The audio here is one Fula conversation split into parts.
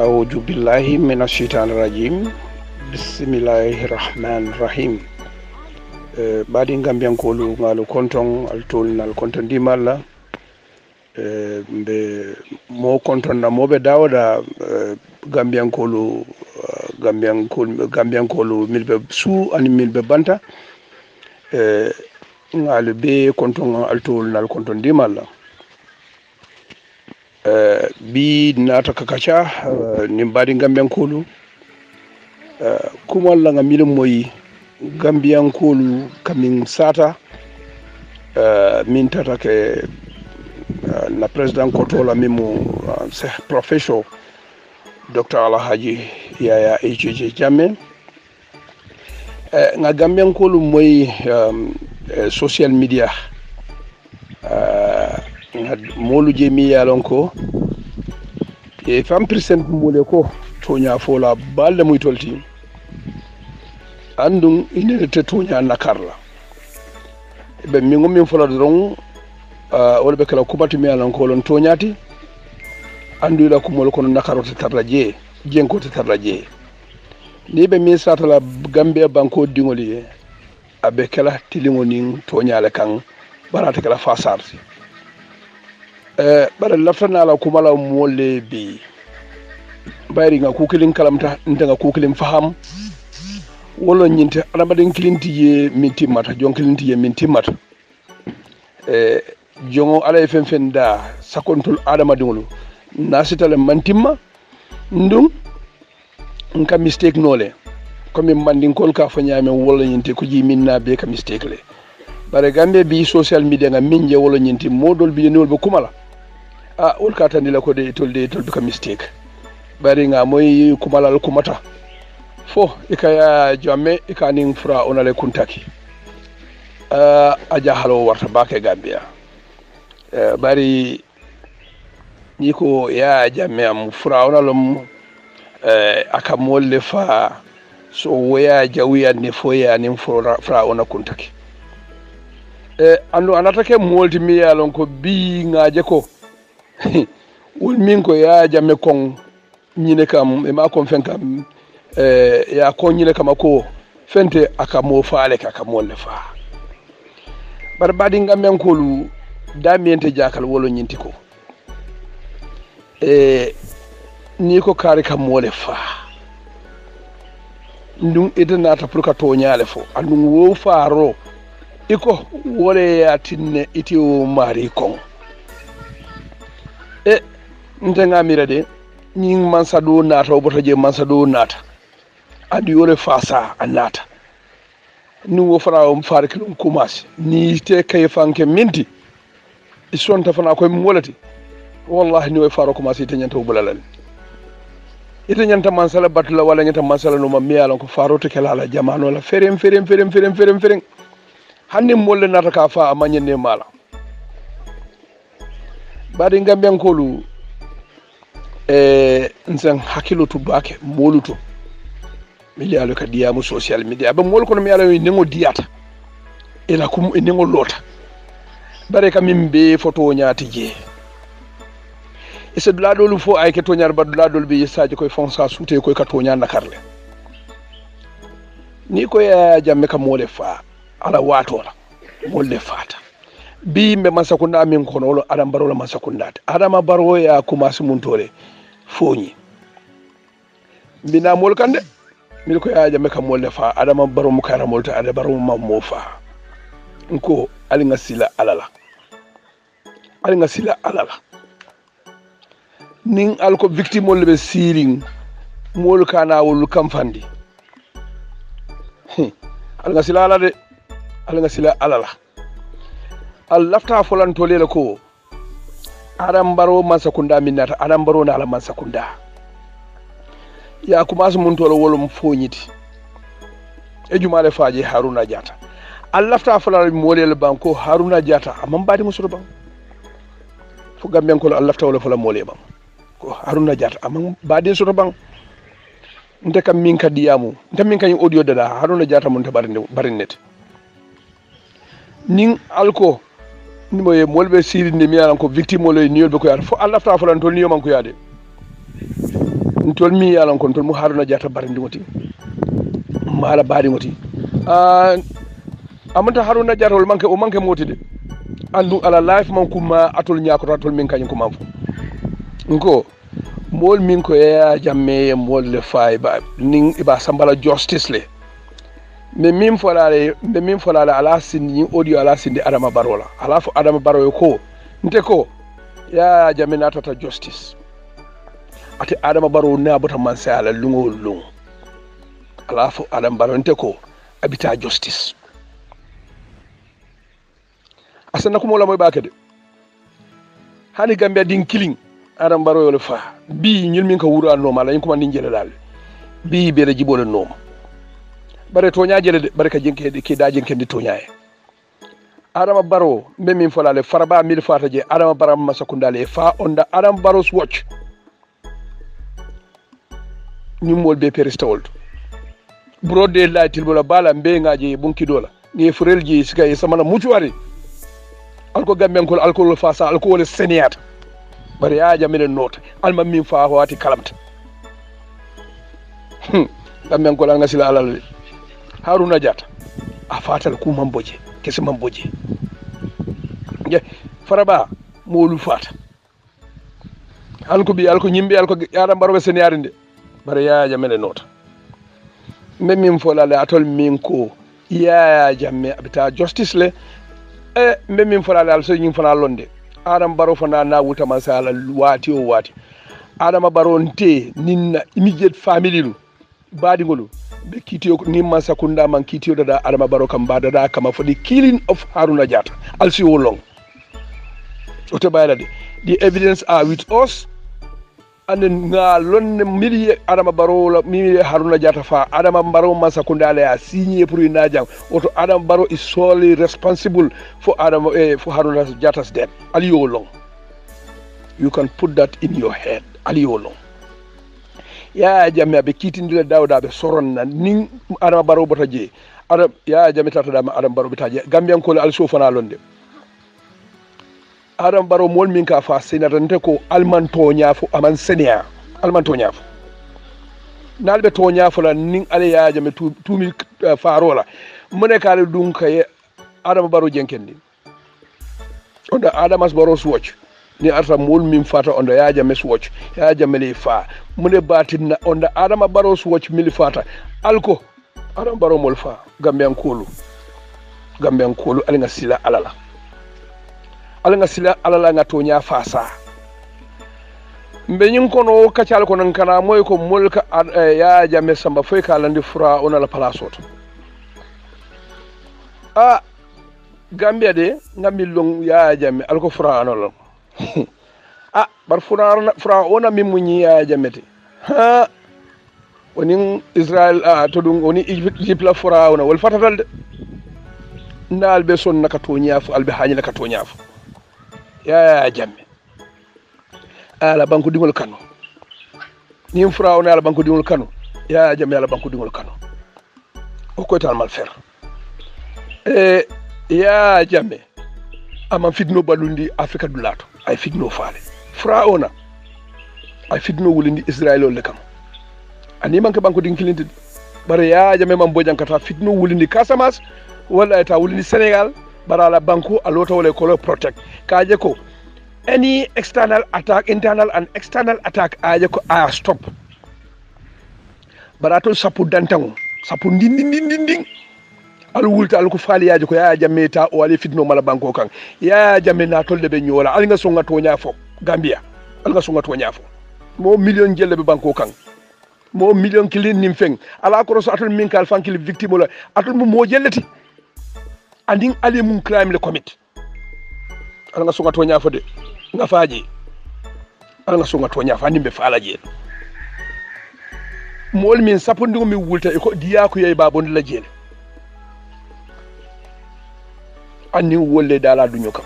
أعوذ بالله من الشيطان الرجيم بسم الله الرحمن الرحيم بعد غامبيان كولو غالو كونتون التول نال كونتون دي مالا be mo konton na mobe dawda gambian kolu milbe su ani milbe banta ngal be konton altol nal konton dimalla bi nata kakacha nimbadi gambian kolu kuma la ngamile moyi gambian kolu kamin sata min tata ke na president kotola mimu professor Dr. Alhaji Yaya HJ Jammeh nga gambian kolu moy social media molu jemi yalon ko e fam percent mole ko tonya fola balde muy tolti andum ine te tonya nakarla be mi ngomi fola dron wala be kala kubati mi yalon ko lon tonyati andu la kumol kono nakarote tarlaje jenko te tarlaje ni be mi satala Gambia banko dingoli abe kala tilingoni tonyale kan barata kala fasarti bara laftana la kumala molle bi bayri nga kukilin kalamta nda kukilin faham wolo nyinte arabadin kilinti ye minti mata jon kilinti ye minti mata jongo ala fen da sakontul adama dingulu nasitale mantimma ndum nka mistake nole comme mandin kol ka fanyame wolo nyinte ko ji minna be ka mistake le bare Gambia bi social media nga minje wolo nyinti modol bi nol be kumala wol ka tandi la ko de tolde ka mistake bari nga moy kumala al kumata fo ikaya jamme ikani fura onale kuntaki aja halo warta bake Gambia bari ni ko ya jamme am fura onalum aka molle fa so waya jawiya ni fo ya ni fura ona kuntaki andu anatake molti mi yalon ko bi ngaje ko wol min ko ya jamme kon nyine kam e ma kon fen kam ya kon nyine kam ko fente aka mo faale ka mo le fa bar badi ngamen ko lu damiente jakal wolo nyinti ko ni ko kare kam mo le fa ndum edenata pour ka to nyaale fo andum wo faaro iko wole ya tinne iti o mari kon ntenga mirade nying mansa do nata o bota je mansa do nata andi yore fasa anata ni wo fara o mfar kilum kumasi ni te kay fanke minti isonta fana ko mi wolati wallahi ni wo faro kumasi te nyanta bulalal ite nyanta mansala batula wala nyanta mansala no mamiyala ko faro te kala jamano la ferem hanni molle nata ka fa amanyene mala badi Gambian kolu nsan hakilo tubake moluto miliyalo ka diamu social media ba mol kono mi ala ni ngo diata ela kum ni ngo lota bare kam mimbe photo nyaati je ese dula dolu fo ay ke to nyar ba dula dolu bi saji koy fonsa soute koy ka to nyanda karle ni ko ya jamme ka mole fa ala watola molle fata bi mbe masakunda min kono wolo adam barola masakundate adama baro ya kumasi muntore foñi mbina mol kande mil ko ya jamme kam molle fa adama baro mu kara molta ada baro mo fa nko alinga sila alala nin alko victime mol be siring mol kana wol kam fandi alinga sila alala lafta folan tolele ko adam baro mansakunda minata adam baro na ala mansakunda ya kuma su mun tolo wolum foñiti e jumale faaje Haruna Diatta lafta folan molel banko Haruna Diatta amman badi musudo ban fu Gambian ko lafta wala folan mole ban ko Haruna Diatta amman badi sudo ban nte kam min kadiyamu nte min kan audio dada Haruna Diatta mun ta barinnet nin alko ni moye molbe siri ni mi yalan ko victime mo le niol be ko yar fo Allah ta folan to niyo man ko yade ntol mi yalan kon tol mu haruna jata barindi ngoti mala bari ngoti amanta haruna jata wol manke o manke motide andu ala life man kuma atol nyako atol min kany kuma fu ngo mol min ko ya jamme mol le fay ba ning iba sambala justice le me min folale ala sindi audio ala sindi adama barola ala fo adama baro ko nte ko ya jamme natata justice ate adama baro na bota man sa ala lungo lung ala fo adama baro nte ko abita justice asana ko mola moy bakade hani Gambia din killing adam baro yo le fa bi ñul min ko wuro no mala en ko man jele dal bi be la jibole no bare to nyaajele de bare ka jenke de ke da jenke de to nyaaye adama baro be min folale faraba mil fata je adama baram masakundale fa onda adam baro's watch ñumol be peristol brode la tilbola bala be ngaaje bunki dola ni furelji sika samana mutuari alko gamben ko alko fasa alko wala seniyata bari ya jamile nota alma min fa wati kalamta gamben ko la ngasila alal haruna jata a fatal ku mamboje kese mamboje je faraba molu fata alko nyimbe alko yara barobe seniyarinde bari ya jamile nota min fo la atol min ko ya jamme abita justice le mbe min falale al so ñing fana londe adam baro fana na wuta man sala wati o wati adam baro nte ninna immediate family lu badi ngolu be kitiyo ni man sakunda man kitiyo dada adam baro kam bada da kama for the killing of Haruna Jata al si wolong o to bayla de the evidence are with us and nga lonne mili adama baro la mili Haruna Jata fa adama baro man sakunda la signé pour une najam auto adama baro is solely responsible for for Haruna Jata's death aliyo long you can put that in your head aliyo long ya jamme be kitindile dawda be soronna nin adama baro botaje adam ya jamme tata dama adama baro bitaje gambian ko al sofana londe adam baro mol min ka fa senatante ko almanto nyafo aman senia almanto nyafo nalbe to nyafo la nin ale ya jame 2000 farola mone kale dun kay adam baro jenkendi onda adamas baro swatch ni arta mol min fata onda ya jame swatch ya jame le fa mone batinna onda adama baro swatch mil fata alko adam baro mol fa gambian kolu alinga sila alala alanga sila alala nga tonya fasa mbe nyin kono kacal ko nan kana moy ko mulka ya jamme samba foy kala ndi fura ona la palasoto Gambia de ngambi long ya jamme alko fura anolo bar fura ona mimunyi ya jammete onin Israel to dum oni Egypt la fura ona wal fatatal de ndal be son naka tonya fu albe hanyi naka tonya fu ya jamme ala banku dingol kano ni fura on ala banku dingol kano ya jamme ala banku dingol kano o ko tal mal fer ya jamme ama fitno balundi afrika dulato ay fitno faale fura ona ay fitno wulindi israel o le kam ani manke banku ding kilindi bare ya jamme man bojan kata fitno wulindi Casamance wala ta wulindi Senegal barala banku alota wala ko protect kaje ko any external attack internal and external attack aje ko stop barato sapu dantango sapu ndindindinding al wulta al ko fali yaje ko ya jamme ta o wali fitno mala banko kan ya jamme na tolde be nyola al nga songa to nyafo Gambia al nga songa to nyafo mo million jelle be banko kan mo million kilin nim feng ala ko so atul min kal fankil victime la atul mo jelleti anding ali mun crime le commit al nga songa to nyafo de nga faji al nga songa to nyafo andi be faala je mol min sapundi mi wulta e ko diya ko yey babon la jele anni wolle dala duño kam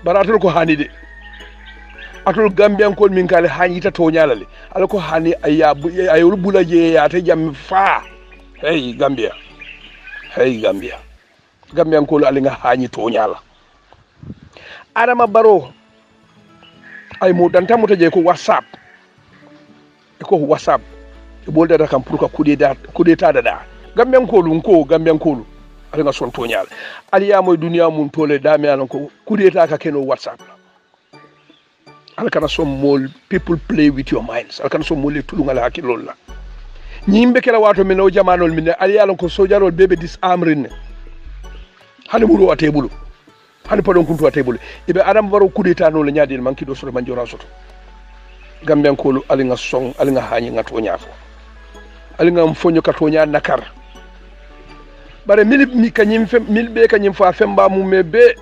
baratul ko hani de atul gambian kol min kale hani ta to nyalale ala ko hani ayul bulaje ya ta jam fa hey Gambia gambian kol ali nga hani to nyala adama baro ay mo danta mo taje ko whatsapp ko whatsapp e bolda da kam pour ka kudeta da gamben kolu ala nga son toñal aliya moy duniya mun tole dame alan ko kudeta ka keno whatsapp ala kana som mol people play with your minds ala kana som mol tulu ngala hakilol la ñimbe kala wato min o jamanol min aliya alan ko sojarol bebe disarmrin hani bulu atebulu hani padon kuntu atebulu ibe adam baro kudeta no la nyaadil manki do soro manjora soto gamben kolu ali nga song ali nga hañi nga toñafo ali nga mfonyo ka toña nakar bare mil be kanyim fa femba mu mebe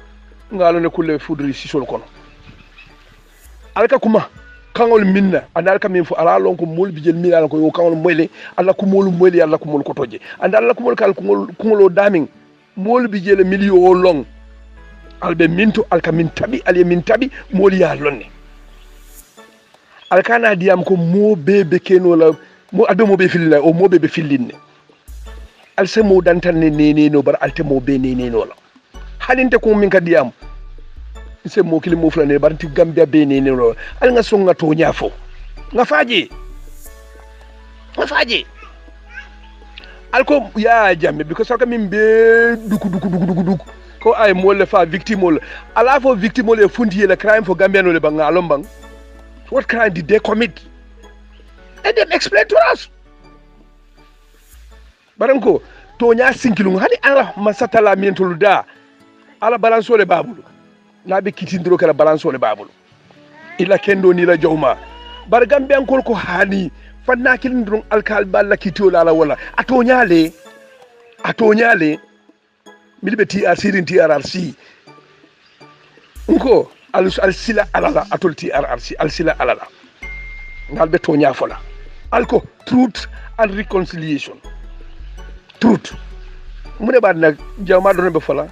ngalo ne kulle fudri sisol kono alka kuma kangol minna andal kam min fu ala lon ko mol bijel mi ala ko yo kangol moyle alla ko mol moyle alla ko mol ko toje andal alla ko mol kal ko ngolo daming mol bijel milio o long albe minto alka min tabi ale min tabi mol ya lonne alkana diyam ko mo bebe keno la mo abe mo be filila o mo bebe filinne alse mo dantan ne no bar alte mo be ne no la halinte ko min ka diyam se mo kili mo fulane bar ti gambia be ne no al nga songa to nyafo nga faje alko ya jamme because saka min be duku ko ay mo le fa victime ala fo victime le fundi le crime for gambia no le banga lombang what crime did they commit and then explain to us baranko to nya sinkilum hani ala masatala mentulu da ala balansole babulu nabe kitindiro kala balansole babulu ila kendo ni la jawma bar gambe ankol ko hani fanna kilindron alkal balla kitiola la wala atonyale milbe TRRC nko al-sila alala atol TRRC al-sila alala ngalbe tonya fola alko truth and reconciliation truth mune bad nak jawma do be fola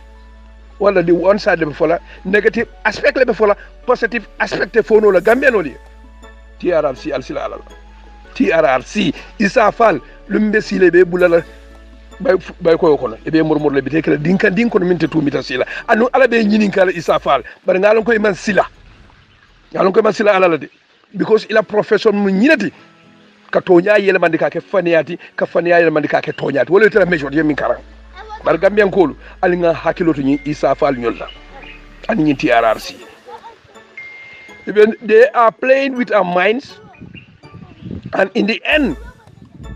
wala di one side be fola negative aspect le be fola positive aspect fono la gambiano li TRRC al-sila alala TRRC isa fal lumbe sile be bulala bay ko kono e be murmur le bite kala dinko minte tumita sila anu ala be nyinin kala isa fal bar ngalon ko man sila ala de because ila profession mu nyinati ka tonya yele mandi ka ke faniyati ka faniya yele mandi ka ke tonyati wala tara mejo yemin karan bar gambian kolu ali nga hakiloto nyi isa fal nyolta ani nyi TRRC even they are playing with our minds and in the end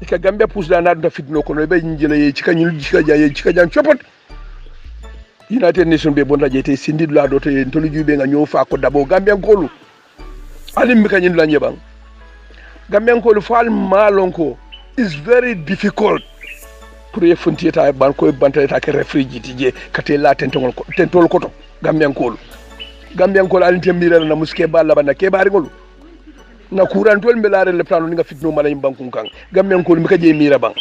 ika gambia pusda na da fitno kono be njila ye cika jan chopot United Nations be bonda jete sindi la do te tolu jube nga nyofa ko dabo gambia kolu alim mi kanyin la nyebang gambia kolu fal malonko is very difficult pour ye fonti ta ban ko bantale ta ke refrigiti je kate la tentol koto gambia kolu alin tembira na muske balla bana ke bari ngolu na kurantol mbelare le plano nga fitno mala yimbankun kan gambian ko mi kaje mira bang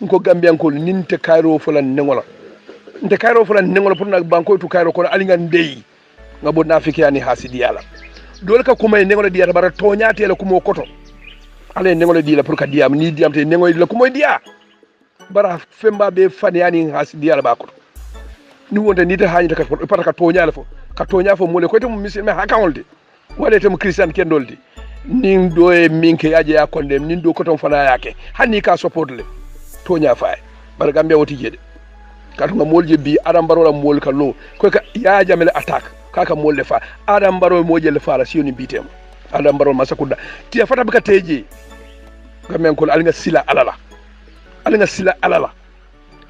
ko gambian ko ninte kairo fulan nengola pour na banko to kairo ko alinga ndey nga bo nafiki yani hasidi yala dole ka kuma nengola diya bara toñate la kumo koto ale nengola diya pour ka diam ni diam te nengola la kumo diya bara femba be fan yani hasidi yala ba ko ni wonde ni ta hañi ta ko para ka toñala fo ka toña fo mole ko to musulme hakawolde wala tem christian kendoldi nin do e minke yaje ya konde nin do koton fana yake hanni ka support le to nya faay bar gambe woti jede ka to molje bi adam barola mol ka lo ko ka ya jamele attack kaka molle fa adam baro moje le fara sioni bitem adam baro masakuda ti fata baka teje gamen ko alinga sila alala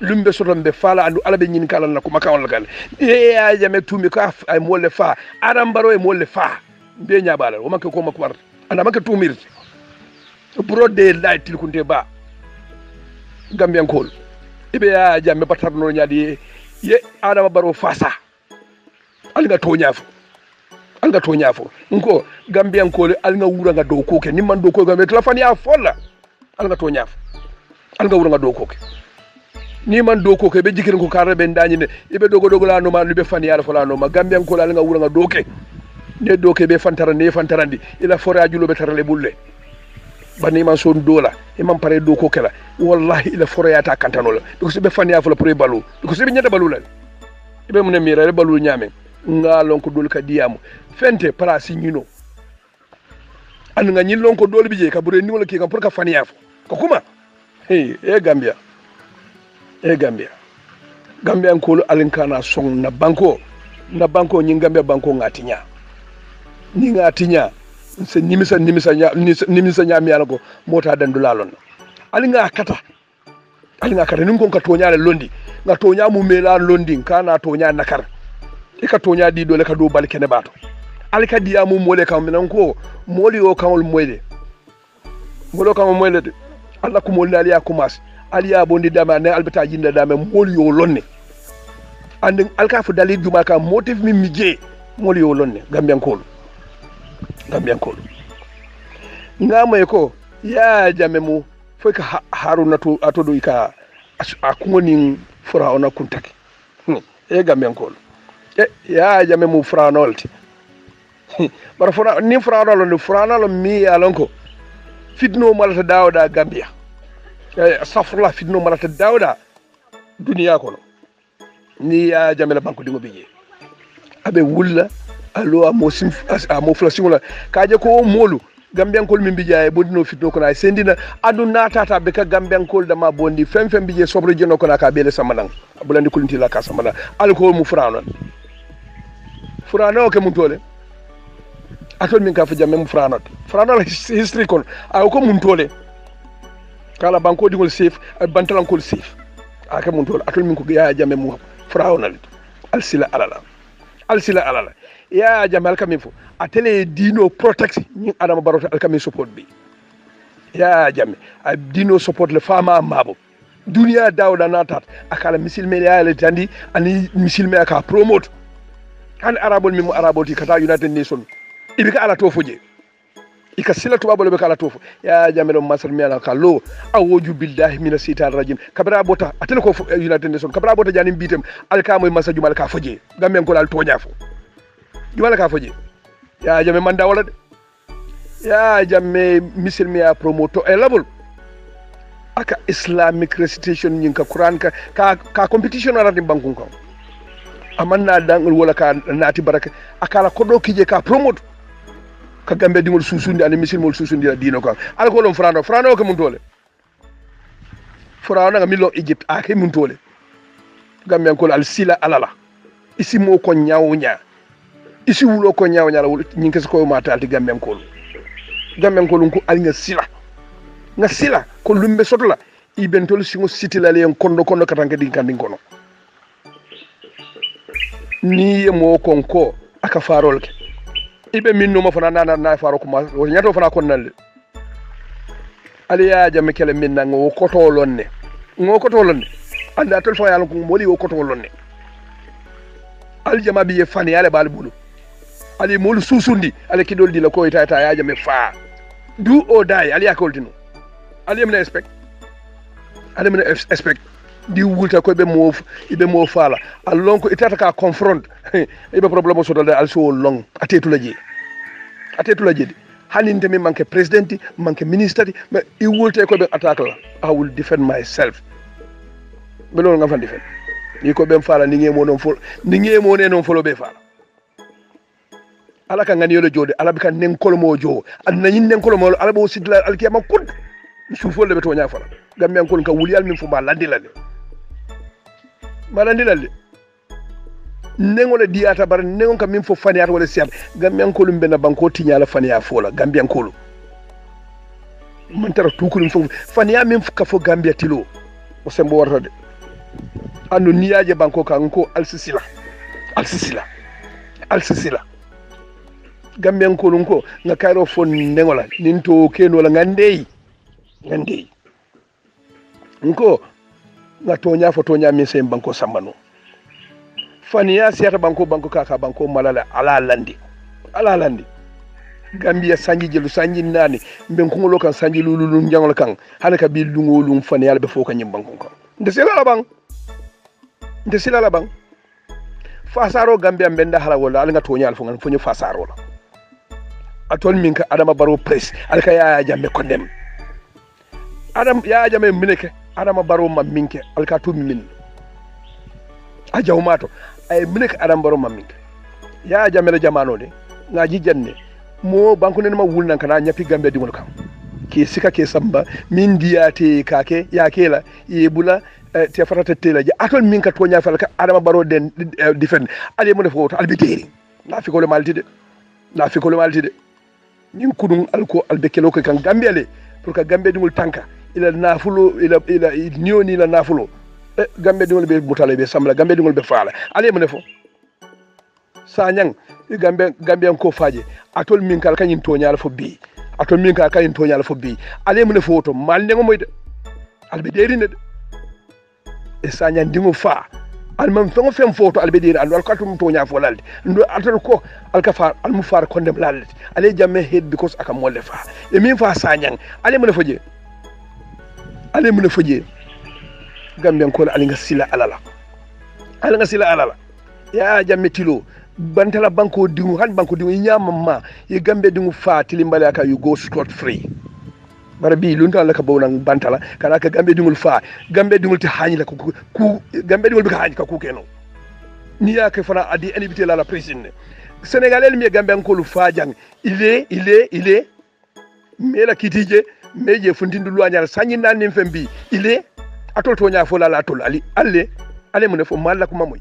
lumbe sotombe fala andu alabe nyin kala na ko makawol gal e ya jame tumi ka ay molle fa adam baro e molle fa be nyaabala o manke ko makbar ana manke tumir brode light tilkunte ba gambian kol ibe ya jamme batarno nyaadi ye adama baro fasa alga to nyafo nko gambian kol alga wura nga do koke nimman do ko gambe telefone ya folla alga to nyafo alga wura nga do koke ni man do koke be jikirin ko karbe ndani ne ibe dogo la no ma lube fani ya fola no ma gambian kol alga wura nga doke ne doke be fantarandi ila fora julo be tarale bulle bani man son dola e man pare do ko kala wallahi ila fora ya ta kantano la do ko be fani ya fola pre balu do ko be nyata balu la ibe mun mira balu nyame ngalon ko dol ka diamu fente para signino an nga ñillon ko dole bije ka bure ni wala ki kam pour ka faniya fo ko kuma Gambia Gambia ko alinkana song na banko ñi Gambia banko ngatinya ni ngatinya se nimisa nya mi ala ko mota dandu lalon alinga kata nin kon ka tonya le londi nga tonya mu mela londi kana tonya nakar e ka tonya di dole ka do bal kene bato alika diya mu mole kam minan ko moli o kamol moyle de alla ko moli aliya kumas aliya bondi dama ne albata jinda dama moli yo lonne and alka fu dalil juma ka motif mi mije moli yo lonne gambian kol ngama ko ya jame mu foi ka haruna to atodo ika akungoni faraona kuntaki gambian kol ya jame mu faraonolti bara faraona mi alonko fitno malata dawda Gambia safrula fitno malata dawda duniya kono ni ya jamela banko dingo bije abe wulla alo amo flasingula kaje ko molu Gambian kol min bijaye bondino fitno kono ay sendina aduna tata be ka Gambian kol dama bondi fem bije sobre jeno kono ka bele samanan bulandi kulinti la ka samana alko mu furano ke mun tole atol min ka fa jamme mu furano history kon ay ko mun tole kala banko dingol safe bantalan kol safe aka mun tole atol min ko ya jamme mu furano alsila alala ya jamal kamin fo atele dino protect ni adama baroto alkamin support bi ya jamme a dino support le fama mabo dunia dawda natat akala misilme ya le tandi ani misilme aka promote kan arabol mi araboti kata United Nation ibika ala to foje ika sila to babolo be kala to fo ya jamme do masal mi ala kallo awoju billahi mina sitar rajim kabra bota atele ko United Nation kabra bota janim bitem alkamoy masaju mal ka foje gamen ko dal tonya fo wala ka foje ya jamme manda wala de ya jamme misilmi ya promoto e label aka islamic recitation nyin ka Quran ka competition ala din bankun ko amanna dangul wala ka nati baraka akala kodo kije ka promote ka gambe dingol susundi ani misilmol susundi dino ko ala ko lon frano ko mun tole frano nga milo Egypt ake mun tole gambe ko al sila alala isi mo ko nyawnya isi wulo ko nyawnyala nyin kess ko mata alti gamben ko ko alnga sila ko lumbe sotola ibentol singo sitila le kondo katanke din kandin kono ni mo konko aka farol ke ibe minno ma fana na faro ko ma nyato fana kon nalle ali ya jamme kele minna ngo koto lonne anda tol fa yalla ko moli wo koto lonne al jama bi fani yale bal bulu ali mol susundi ali kidol di la ko ita ya jamme fa do or die ali akoldino ali mena expect di wulta ko be mo fala alon ko itata ka confront ibe problème so dal al so long atetu la jedi haninte mi manke president manke minister mais I wulta ko be attaque la I will defend myself be lol nga fan defend ni ko be fala ni ngemo ne non folo be fala ala ka ngani yolo jode ala be kan nen kolmo jo an nanin nen kolmo ala bo sidla al kiyama kud sufol be to nya fala gambe an ka wuli al min fu ma landilale nengola diata bar nengon kam min fo faniata wala siam gambian ko lumbe na banko tinyala fania fola gambian ko man tara tukulum fo fania min ka fo gambia tilo o sembo warta de ando niyaje banko kan ko alsisila gambian ko lunko nga kayro fo nengola ninto keno la ngandei nko nga tonya fo tonya min sem banko sambano faniya siyata banko kaka banko malala ala landi gambia sanji jelu sanji nani mben kungolo kan sanji lulu njangol kan hala ka bil dungolum faniya be fo kan nyim banko kan nde sila la bang fasaro gambia mbenda hala wala ala nga tonya alfo ngan fonyo fasaro la atol min ka adama baro press alka ya jambe kondem adam ya jambe mineke adama baro maminke alka tu min a jawmato ay minek adam baro maminke ya jamela jamano de ngaji janne mo banko ne ma wulnan kana nyapi gambe dingol kam ke sika ke samba min diyate kake ya kela yebula te farata tela je atol min ka tonya fal ka adama baro den defend ale mo defo to albiteri na fi ko le malti de nin kudum alko albe kelo ko kan gambe ale pour que gambe dingol tanka ila nafulo ila nioni la nafulo gambe dingol be mutale be samla gambe dingol be faala ale mo defo sanyang gambe ko faje atol min kal kanyin tonya fo bi atol min kal kanyin tonya fo bi ale mo defo to mal ne moyde albe deri ne e sanyang dingo fa alman fengo fem foto albe deri andu alkatum tonya fo lalde ndo atol ko alkafa almufar kondem lalde ale jamme head because aka molle fa e min fa sanyang ale mo defo je gambe ko alinga sila alala ya jamme tilo bantala banko dingu nyama ma ye gambe dingu fa tilimbale aka you go scot free bara bi lunta la ka bawnan bantala kana ka gambe dingul fa gambe dingul ti hanyi la ku gambe dingul bi ka hanyi ka ku keno ni ya ke fana adi enibité la président sénégalais mi gambe ko lu fa jang il est mais la kitije meje fundindu luanyal sanyi nan nim fembi il est atol to nya fo la atol ali alle mun fo malla ko mamoy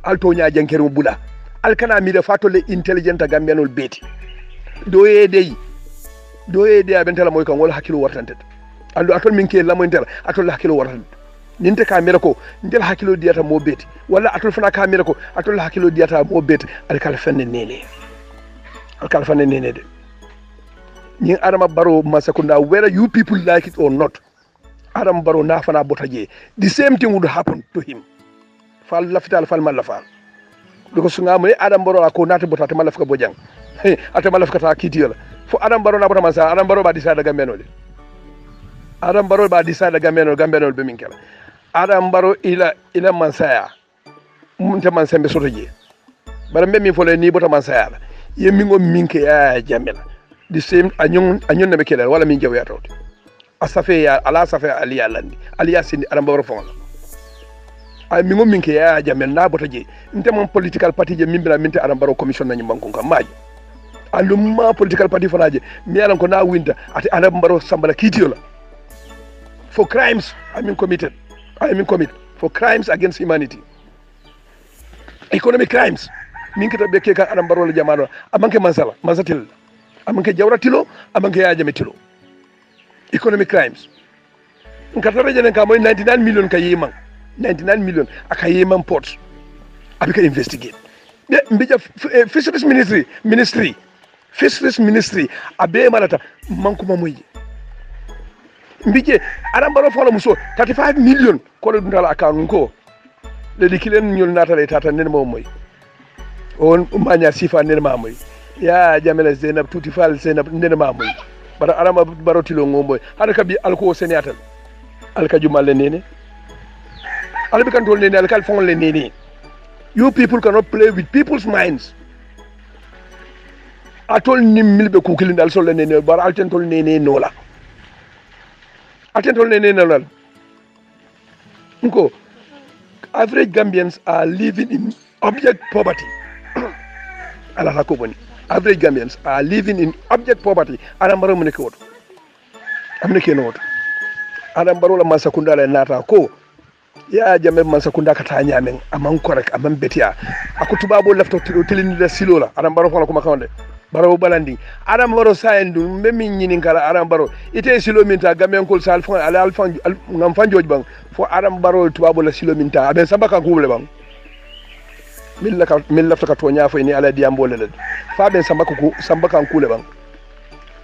alto nya jankere bula alkana mi da fatole intelligent gambenol beti doye abentala moy kan wala hakilo wartante andu atol min ke lamoyntela atol hakilo wartante ninte ka mira ko ndel hakilo diata mo beti wala atol fana ka mira ko atol hakilo diata mo beti alkal fanne nene de ni Adama Barrow Masakunda, whether you people like it or not, Adama Barrow na fana botaje. The same thing would happen to him. Fal lafital fal malafa. Because ngamwe Adama Barrow akona te botata malafka bojang. Ate malafka ta kitiola. Fo Adama Barrow na bota mansa Adama Barrow ba decide gambeno le. Adama Barrow ba decide gambeno be minkela. Adama Barrow ila mansaya. Munta mansembe sotoje. Bara mbe mi fole ni bota mansaya la. Yemingo minke ya jamela. The same anyon na bekela wala min jaw yato asafe ya ala safe aliya landi aliya sindi Adama Barrow fonga ay mi ngom minke ya jamel na botaje nte mon political party je mimbila minte Adama Barrow commission nani bankon kam maji alumma political party fanaje mi yalan ko na winta ati Adama Barrow sambala kitiola for crimes I mean commit for crimes against humanity, economic crimes min kita be ke ka Adama Barrow la jamano amanke mansatil amanke jawratilo amanke yajametilo economic crimes nkatara jenen ka moy 99 million ka yimang 99 million aka yimang port abika investigate de mbija fisheries ministry abe malata mankuma moyi mbije Adama Barrow fola muso 35 million ko do dundala account ko le dikilen nyol natale tata nen mo moy on manya sifa nen ma moy ya jamela Zainab tuti fal Zainab nen ma moy bara Adama Barrow tilo ngomboy hada kabi alko senatal alka jumal nene albi kan tol nene alkal fon le nene. You people cannot play with people's minds. Atol nim milbe kukilin dal sol nene bara alten tol nene nola atentol nene nola nko average Gambians are living in abject poverty. Ala hakoboni average Gambians are living in abject poverty. Adama Barrow muneke woto amne keno woto Adama Barrow la Masakunda la nata ko ya jame Masakunda kata nyamen aman correct aman betia akutubabo lafto tilini da silola Adama Barrow fala kuma kawande Barrow balandi Adama Barrow sayendu memi nyini kala Adama Barrow ite silo minta Gambian kol sal fon ala alfan ngam fanjoj bang fo Adama Barrow tubabo la silo minta aben sabaka kubule bang milla faka to nyaafo ni ala diambo le fa ben sambaka kule bang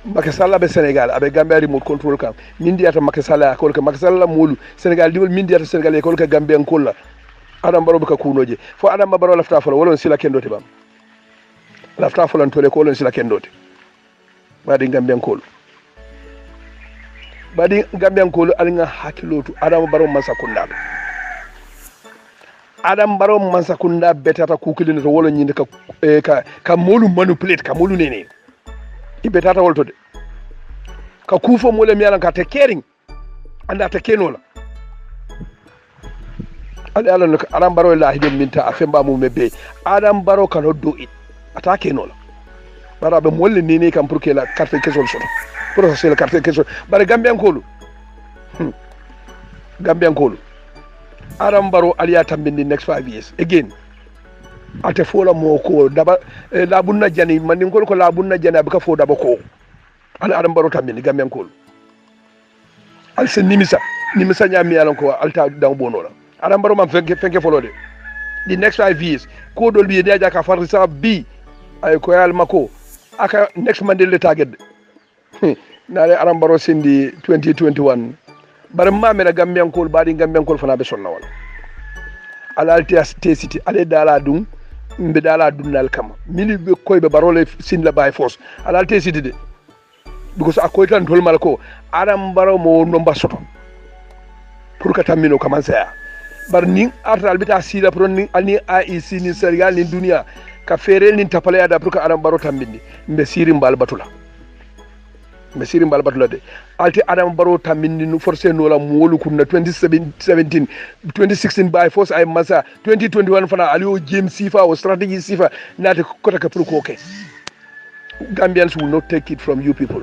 Macky Sall be Sénégal abe Gambia remote control kam mindi ata Macky Sall ko Macky Sall mulu Sénégal diwol mindi ata Sénégal ko Gambia ko la Adama Barrow ka kunoje fo Adama Barrow lafta folo wolon sila kendote bam lafta folo tole ko wolon sila kendote badi Gambia ko alinga hakilotu Adama Barrow Masakunda Adama Barrow Masakunda betata kukilin to wolon nyinde ka molu manipulate ka molu nene ibetata wolto de ka kufo mole mi ka te caring anda te kenola ala no Adama Barrow la hidem minta afemba mu mebe Adama Barrow cannot do it ata kenola bara be molle ni kam pour que la carte question soto pour c'est la carte question bare gambian kolu Adam Barrow aliya tambindi next 5 years again ate fola moko daba la bunna jani man ngol ko la bunna jani abika fo daba ko ala Adam Barrow tambindi gambian kolu al sen nimisa nyami yalan ko alta daw bonola Adam Barrow man fenke folode the next 5 years ko dol bi dia jaka farisa bi ay ko yal mako aka next mandel target nare Adam Barrow sindi 2021 bare mamena gambian kol baadi gambian kol fana be sonna wala ala tesiti ale dala dum mbe dala dunnal kama mini be koybe barole sin la bay force ala tesiti de because akoy tan tol mal ko Adam Barrow mo no mbasoto pour ka tamino commencer ya bar ni artal bita sila pro ni ani AIC ni Senegal ni dunia ka ferel ni tapale ada pour ka Adam Barrow tambindi mbe siri mbal batula de alti Adam Barrow tamindi no forcé no la molu kunna 2016 by force ay masa 2021 fana aliyo James Sifa o strategy Sifa nati kota ka pour ko ke Gambians will not take it from you people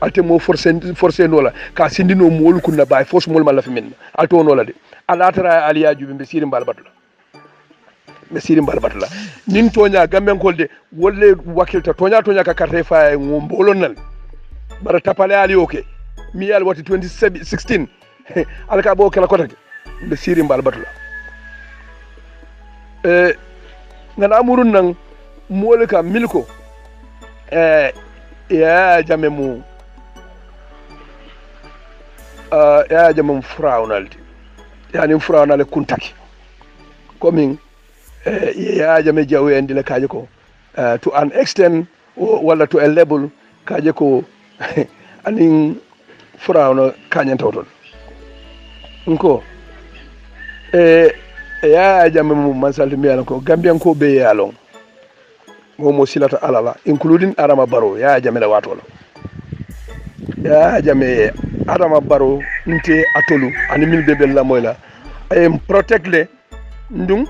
alte mo forcé no la ka sindi no molu kunna by force mol mala fimin alto no la de alatara aliya jubi be siri mbal batula nin tonya Gambian kolde wolle wakilta tonya ka carte fa ngombolonal bara tapale ali oke mi yal wati 2016 alka bo kala kota be siri mbal batula ngana amurun nan molika milko ya jamemu furawnaldi yani furawnale kuntaki coming ya jame jawe andile kaje ko to an extent wala to a level kaje ko anin furawno kanyen tawton nko ya jame mu masalti mi ko gambian ko be yalon mo silata alala including Adama Barrow ya jame la watola ya jame Adama Barrow nte atolu ani min bebel la moyla ay protect le ndung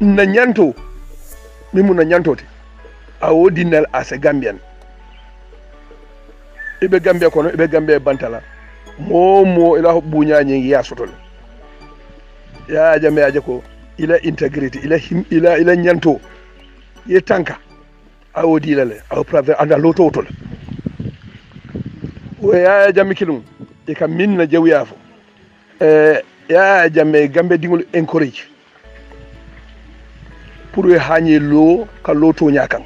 na nyanto mimu na nyantote a wodinal as a Gambian ibe Gambia kono ibe Gambia bantala mo ila bunya nyi ya sotol ya jame aje ko ila integrity ila nyanto ye tanka a wodilale a prave anda loto tol o ya jame kilum e kam minna jawyafo ya jame Gambe dingol encourage pour hañi lo ka loto nyakan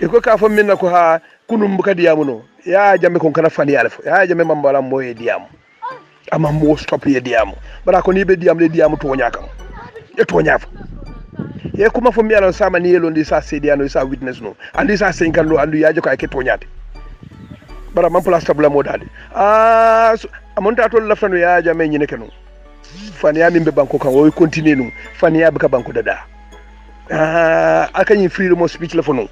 e ko ka fo minna ko ha kunum buka diamu no ya jame kon kana fani alfo ya jame mambala moye diamu ama mo stop ye diamu bara ko ni be diamu le diamu to nyakan e to nyafa e kuma fo mi ala sama ni yelo ndi sa sediano sa witness no andi sa senkando andu yaje ko ay ke to nyate bara man place tabla modali amonta to laftano ya jame nyine kenu faniya min be banko kan o continue no faniya be ka banko dada akanyi freedom of speech la fono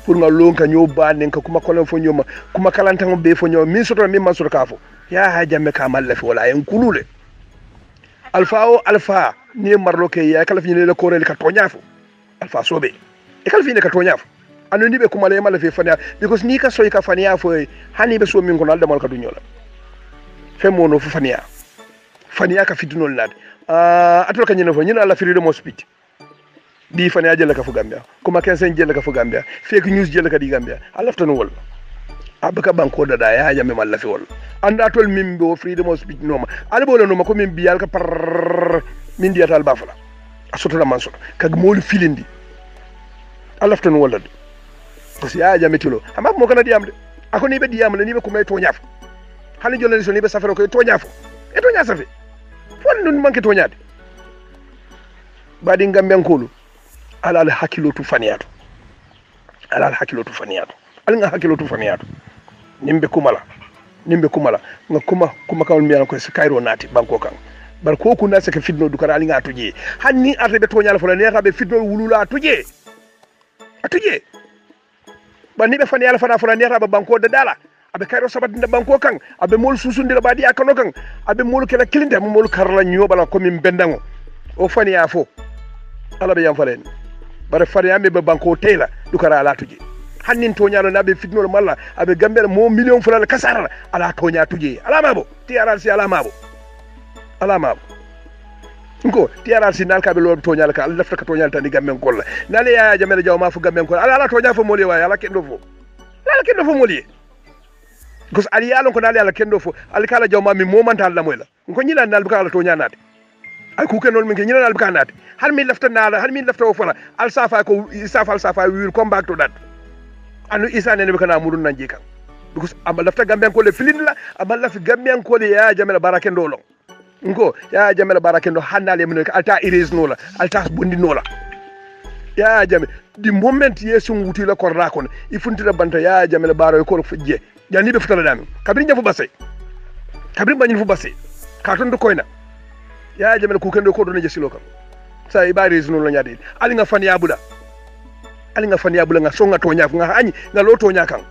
pour nga lonka nyo banen ka kuma kolon fo nyoma kuma kalantan be fo nyoma min soto min man soto kafo ya jame ka mal la fi wala en kulule alfa ni marlo ke ya kala fi ne le korel ka to nyafo alfa sobe e kala fi ne ka to nyafo anu ni be kuma le mal fi faniya because ni ka soy ka faniya fo hani be so min ko nalda mal ka dunyola femo no fo faniya ka fidunol nade atol ka nyina fo nyina la freedom of speech di faniya jella ka fu Gambia kuma kensen jella ka fu Gambia fake news jella ka di Gambia alaftano wol abaka banko dada ya jame malla fi wol anda tol min be freedom of speech noma albolo noma ko min biyal ka par min diatal bafala asoto la manso ka mol filindi alaftano wol dad parce ya jame tilo amma mo kana diam de akoni be diam le ni be ko may to nyaf hani jolani so ni be safaro ko to nyafo e to nyasafe fon nun manke to nyaade badi Gambian kolu alal hakilotu faniyatu alal hakilotu faniyatu nimbe kumala nga kuma kawol mi ko se kayro nati banko kan bar ko ku na se ke fidno du kara ali nga tuje hanni arte be to nyaala fo la ne be fidno wulula atuje bani be faniyala fana fo la ne ba banko de dala abe kayro sabadinde banko kan abe mol susundira badi akano kan abe mol kala kilinde mo mol karla nyobala ko min bendango o fani ya fo ala be yam falen bara fariyambe be banko tela dukara ala tuje hannin toñalo nabe fitnol malla abe gambel mo million fulal kasara ala toña tuje ala mabo TRRC ala mabo ko TRRC nal kabe lo toñal ka Allah lafta ka toñal tan gammen kolla nale ya jamel jawma fu gammen kolla ala toña fo moli way ala kendo fo moli gos ali yalon ko nale ala kendo fo ali kala jawma mi momantal la moy la ko nyila nal bu kala toña nade ay ku kenol min ke nyila nal bu kanate har mi lafta nala har mi lafta o fola al safa ko safa wir combat to dat anu isa ne be kana mudun nan jika because am lafta gamben ko le filin la am lafta gamben ko le ya jamel barakendo lo ngo ya jamel barakendo hannale min ko alta iris nola alta bondi nola ya jamel di moment yesu nguti la ko rakon ifuntira banta ya jamel baro ko fujje jani be futala dami kabri nyafu basse kabri bañin fu basse ka ton do koyna ya jamel ku kendo ko do je silo kam sa ibari zunu la nyadi ali nga fan ya buda nga songa to nyafu nga anyi nga lo to nyakan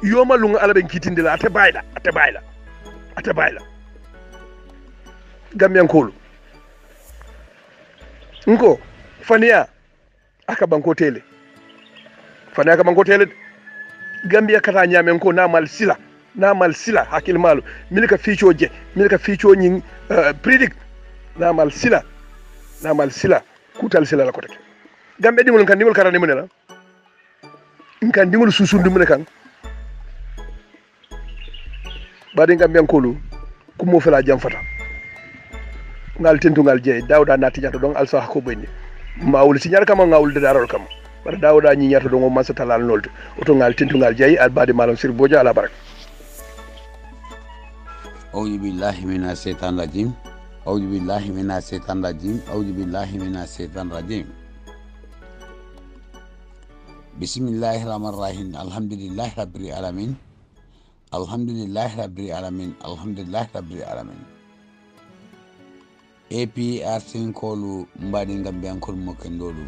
yoma lunga ala ben kitindila ate bayla gambian kolu nko fania aka banko tele gambia kata nyamen ko namal sila hakil malu milka ficho nyin predict namal sila kutal sila la ko tek gambe dimul kan dimul karani mun la kan dimul susundu mun kan badi gambian kolu kumo fela jam fata ngal tentungal jeey dawda nati jato don alsa ko bonni mawul signal kama ngawul de darol kama bar dawda ñi ñato don man sa talal nolto oto ngal tentungal jeey al badi malam sir boja ala barak a'udhu billahi minash shaitanir rajim bismillahir rahmanir rahim alhamdulillahi rabbil alamin APRC kolu mbadi ngambiankol mo kendolu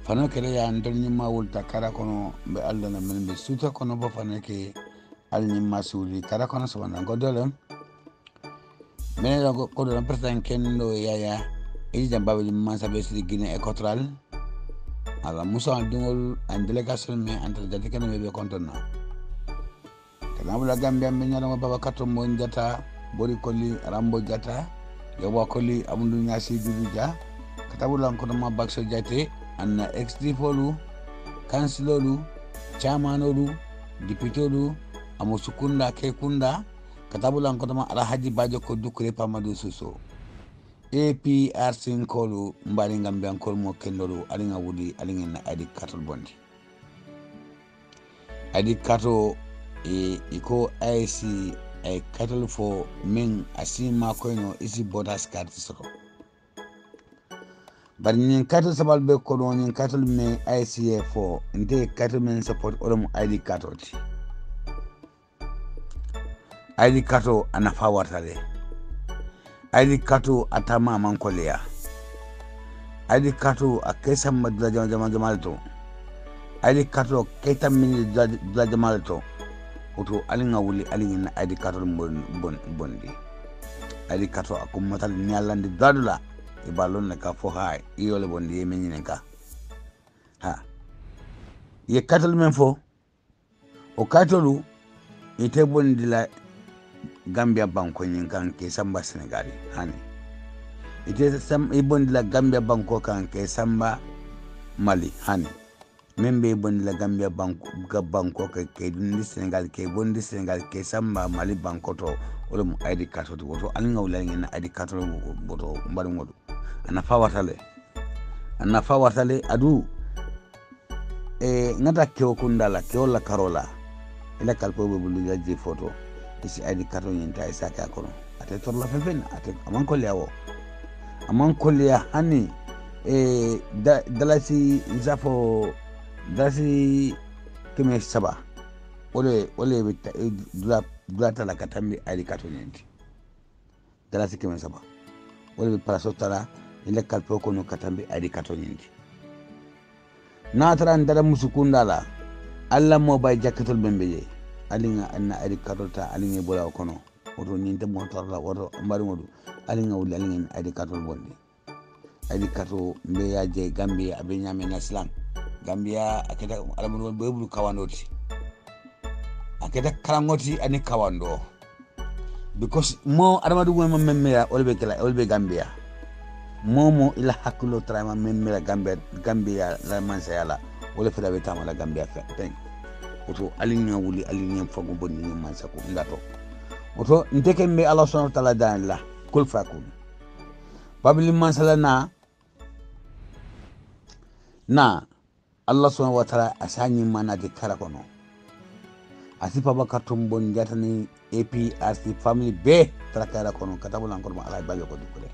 fano kele ya ndonni mawul takara kono be aldana men be suta kono bo fano ke alni masuli kara kono so wana godolem men ko do president kendo yaya e jamba be mansa be sidi Guinée équatoriale ala musa dingol en délégation mais entre jati kana be kontona kana bula gambia be nyala mo baba kato mo njata bori kolli rambo jata yobo kolli amundu nyasi duduja katabulan ko ma bakso jate anna extreme folu councilolu chairmanolu deputolu amusukunda ke kunda katabulan ko ma alhaji bajo ko dukure pamadu suso APRC kolu mbari ngambe ankol mo kendolu alinga wudi alinga na ID card bondi ID card iko IC a cattle for men asima koino isi borders card soro bari nyin cattle sabal be ko don nyin cattle me ICA for nde cattle men support olum ID card oti ID card anafa wartale ID card atama mankolia ID card akesa madla jamal to ID card keta min dla jamal to oto alinga wuli alinga na ID card bondi ID card akum matal nyalandi dadula e balon na ka fo hay yole bondi e menine ka ha ye katal men fo o katolu ite bondi la Gambia banko nyin kan ke samba Senegal hani ite sam e bondi la Gambia banko kan ke samba Mali hani membe bondi la Gambia banko ke dundi Senegal ke bondi Senegal ke samba Mali banko to olum ID card to woto alinga wala ngena ID card boto mbari ngodo ana fawatale adu ngata keo kundala keo la karola ila kalpo be bulu jaji photo isi ID card nyinta isaka kono ate torla fefen ate amon kolya hani dalasi nzafo dalasi keme saba ole bita dula tala katambi ID card nyinti dalasi keme saba ole bi paraso tala ila kalpo kono katambi ID card nyinti na tara ndara musukundala alla mo bay jakatul bembeje alinga anna ID card ta alinga bola kono oto nyinte mo torla oto mbari modu alinga wuli alinga ID card bondi aydi kato mbe yaje Gambia abe nyame na Islam Gambia aketa alamu bebulu kawandoti aketa karangoti ani kawando because mo adamadu mo memmera olbe Gambia momo ila hakulo trama memmera Gambia la mansa yala wala feda be tama la Gambia fe ten oto alinya wuli alinya fago bonni ni mansa ko ngato oto ndeke mbe Allah subhanahu wa ta'ala danilla kul fakun babli mansala na Allah subhanahu wa ta'ala asanyi mana de kala kono asipa bakatum bon jatani APRC family be trakara kono katabulan kono ala bayo ko dukule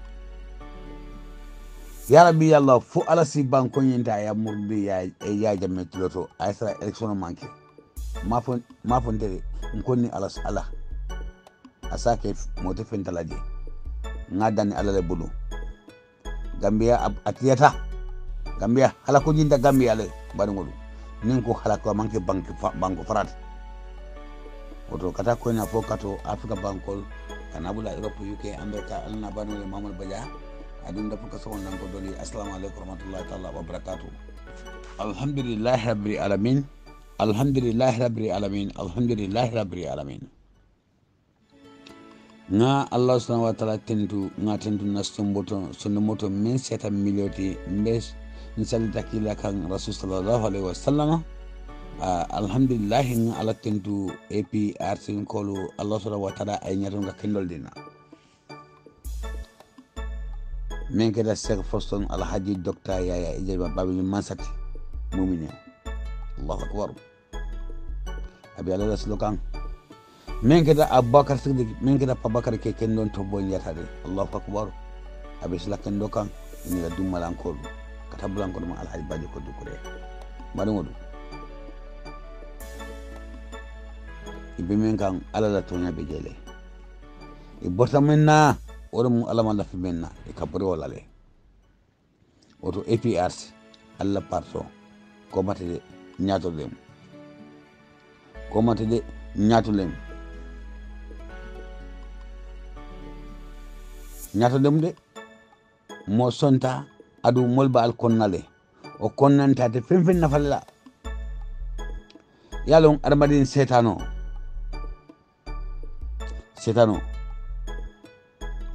ya rabbi Allah fu ala si banko nyinta ya murdi ya jamme tuloto aisra election manke mafon tere nkonni ala asake mote fentalaje ngadani ala le bulu Gambia atiyata Gambia halako jinda Gambia le badungolu ninko halako manke banko farat oto kata ko na fokato Africa bankol kanabula Europe UK America alna banole Mamadou Badia adun da fuka sawon nan ko doli assalamu alaikum warahmatullahi ta'ala wa barakatuh alhamdulillahi rabbil alamin nga Allah subhanahu wa ta'ala tentu nastumboto sunmoto men seta miloti mbes nsalita kila kan rasul sallallahu alaihi wasallam alhamdulillah nga ala tentu APRC kolu Allah subhanahu wa ta'ala ay nyaton ga kendol dina men keda sek foston alhaji docteur yaya ijaba babil mansati mu'minin Allahu akbar abi ala slogan men keda Abubakar Siddiq men keda Abubakar ke kendon to bon yatade Allahu akbar abi slakan dokan ni la dumalan ko katabulan ko ma alhaji baji ko dukure madumodu ibe men kan ala la tonya be jele ibota menna orum alama la fi menna e kabri wala le oto APRC alla parto ko mate nyaato dem de mo sonta adu molba al konnale o konnanta de fenfen nafalla yalon armadin setano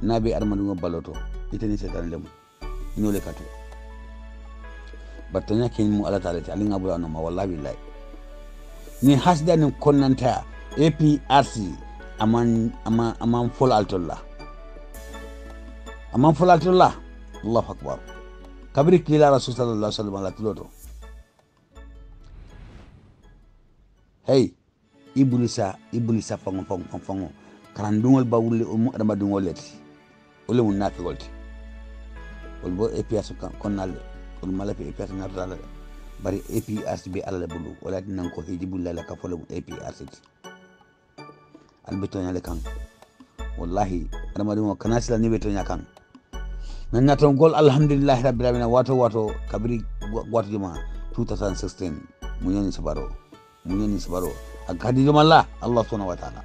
nabi armadu baloto itani setan lem ñole katu batanya kin mu ala taala ali ngabula no ma wallahi billahi ni hasda ni konnanta APRC aman fol altullah Allahu akbar kabri kila rasul sallallahu alaihi wasallam la tuloto hey iblisa fango karandungol bawulle o adama dungoleti ole mun nafi golti ol bo APRC konnalde ol malafi APRC ngatala bari APRC be alla bulu wala nan ko hijibulla la ka folo APRC albeto nyale kan wallahi adama dungo kanasila ni beto nyakan nan naton gol alhamdulillah rabbil alamin wato kabri wato juma 2016 munyani sabaro akadi juma Allah subhanahu wa ta'ala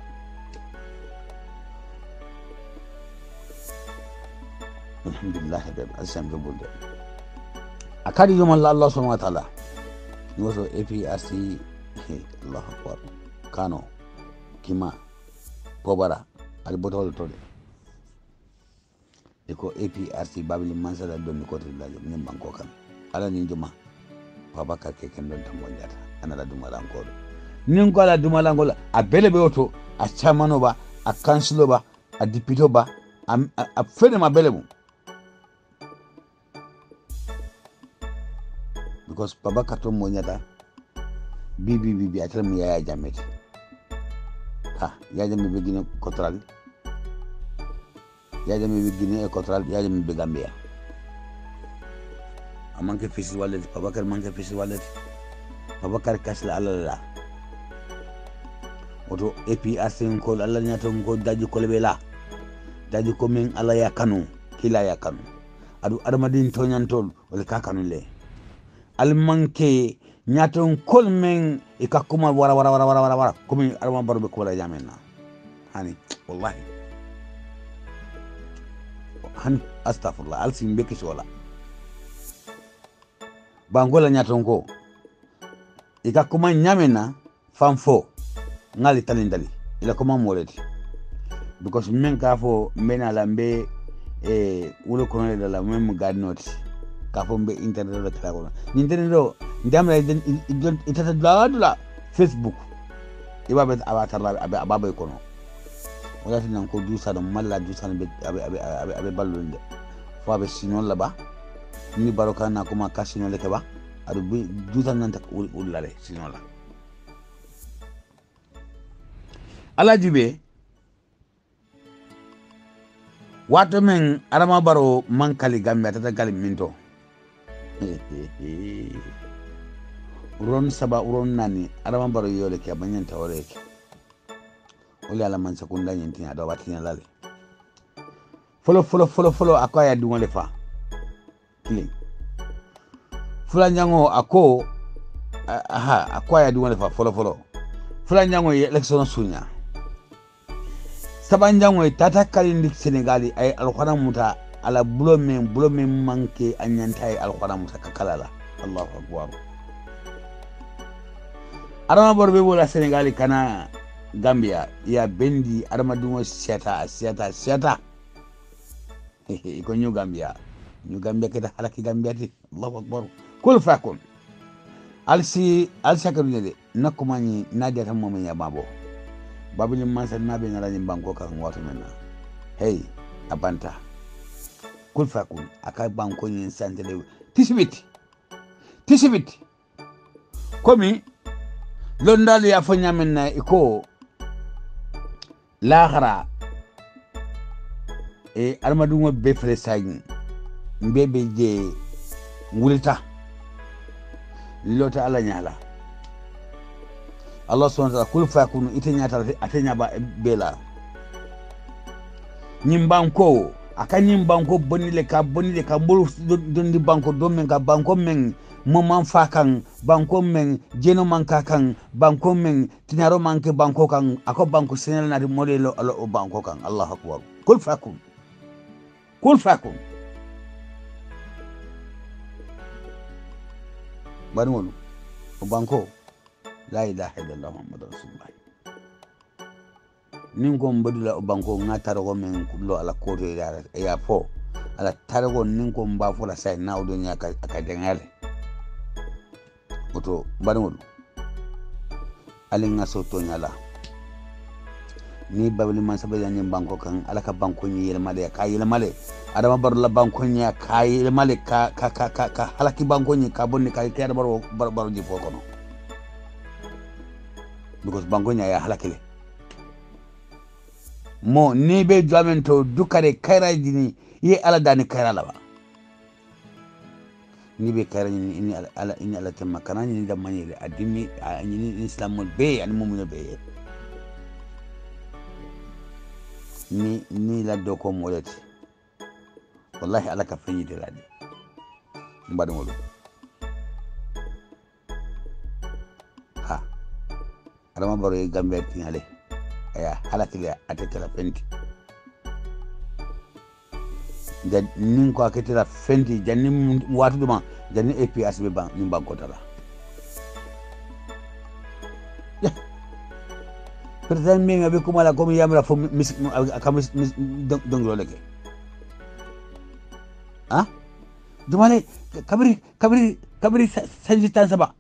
alhamdulillah rabbil alamin akadi juma Allah subhanahu wa ta'ala noso APRC Allahu akbar kano kima pobara albotol tole eko APRC babili mansala donni ko tilaje min banko kan ala ni juma Babakar ke ken don tambo jata anala dumalan ko nin ko ala dumalan ko a belebe oto a chamano ba a kansilo ba a dipito ba a fene ma belebu because Babakar to mo nyata bibi atal mi yaya jamet ya jamme be gine kotral ya jamme be gine kotral ya jamme be Gambia amanke fisi wallet Babakar manke fisi wallet Babakar kasla alala oto APRC ko alla nyato ko daji ko lebela daji ko min ala ya kanu kila ya kanu adu armadin to nyantol wala ka kanu le al manke nyato kol men ikakuma wara kumi arma barbe ko la jamena hani wallahi han astaghfirullah al sin beki wala bangola nyaton ko ika kuma nyamena fanfo ngali talindali ila kuma moleti because men ka fo mena lambe wulo kono de la même gadnoti ka fo mbe internet do kala ko internet do ndamra itata dula Facebook ibabe abatarla ababe kono wala tan ko dusa do malla dusa be abe ballunde fo abe sinon la ba ni baroka na kuma kasino le keba adu dusa nan tak ulale sinon la ala jibe wato men Adama Barrow mankali Gambia tata gali minto uron saba uron nani Adama Barrow yole ke banyanta wore ke wala ala man sakunda nyinti ado batina lale folo akwaya du ngole fa kili fula nyango ako akwaya du ngole fa folo fula nyango election sunya sabanjango tata kalindi Senegali ay alquran muta ala bulo men manke anyanta ay alquran muta kakalala Allahu akbar Adama Barrow be wala Senegali kana Gambia ya bendi Adama dungo siata iko New Gambia kita halaki Gambia ti Allahu akbar kul fakun alsi kadude nakumani nadia tammo men ya babo babili mansa nabe ngala banko kan wato menna hey abanta kul fakun aka banko nyin sante de tisibiti komi londali ya fanya menna iko lahara armadungo be fresagn mbebe je ngulita lota ala nyala Allah subhanahu wa ta'ala kul fakunu atenya ba bela nyimbanko aka nyimbanko bonile ka bolu dondi banko do men ka banko men momman fakan banko men jeno manka kan banko men tinaro manke banko kan ako banko senel na modelo o banko kan Allahu akbar kul fakun banwonu o banko la ilaha illallah muhammadur rasulullah nin ko mbadula o banko ngataro ko men kullo ala koto ya fo ala targo nin ko mba fo la say nawdo nya ka dengale oto banwolu alinga soto nyala ni babli man sabaya ni banko kan ala ka banko ni yelmale ka yelmale Adama Barrow la banko nya ka yelmale ka halaki banko ni ka bonni ka keda baro ji fo kono because banko nya ya halakile mo ni be jamento dukare kayra dini ye ala dani kayra la ba ni be kayra ni ala tamma kana ni da manile adimi ni islamul be ani mu'minu be ni la doko moleti wallahi ala ka fanyi de ladi mbadu ngolu ha Adama Barrow Gambia tinale aya halakile atetela fenti da nin ko aketela fenti janni watu duma janni APS be ban ni banko tala president mi ngabe kuma la komi yamra fo akamis donglo leke dumale kabri sanjitan saba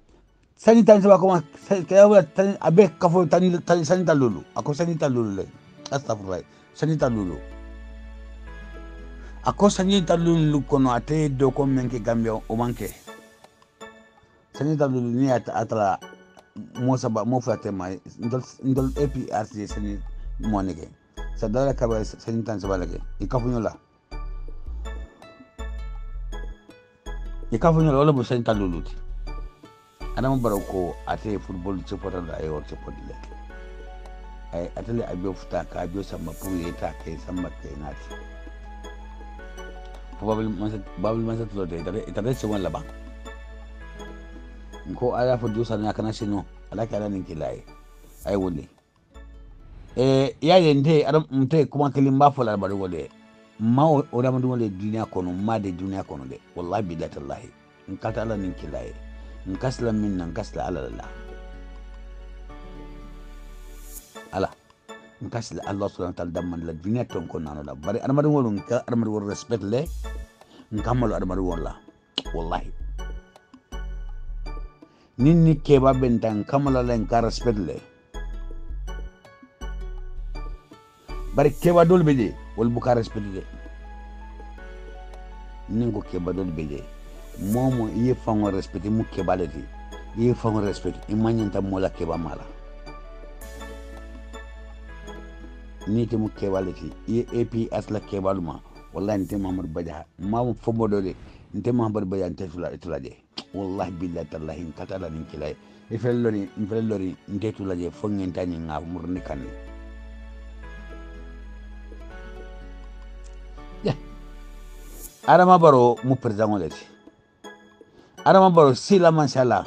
kuma kaya abe kafo sanita lulu ako sanita lulu le astaghfirullah sanita lulu ako sanita lulu kono ate do ko menke Gambia o manke sanita lulu ni atala mo fate mai ndol APRC sani monike sadala kaba sanita saba leke ikafunyola wala bu sanita lulu ti Adama Barrow ko ate football supporter da ayo support le ay atale abio futa ka abio sama pour yeta ke sama ke nati babul man to de ita se wala ba ko ala fo dusa na kana sino ala ka ala ninki lai ay woni ya yende adam mte kuma kilimba fo la bari wole ma o da mandu wole duniya kono ma de duniya kono de wallahi billahi nkata ala nin kilaye nkasla min nan kasla ala la ala nkasla Allah subhanahu wa ta'ala damman la dunya ton ko nano la bari armadu wol nka armadu wol respect le nkamalo armadu wol la wallahi ninni keba bentan kamala len ka respect le bari keba dol beje wol buka respect de ningo keba dol beje momo iye fango respect mu keba le di iye fango respect imanyanta mola keba mala nite mu keba le di iye APS la keba luma wallahi nte Mamadou Badia mamu fomo dole nte Mamadou Badia nte tulaje wallahi billahi tallahi kata la nin kilay ifel lori nte tulaje fo ngentani nga murni kanni ya Adama Barrow mu président oleti Adama Barrow sila mansala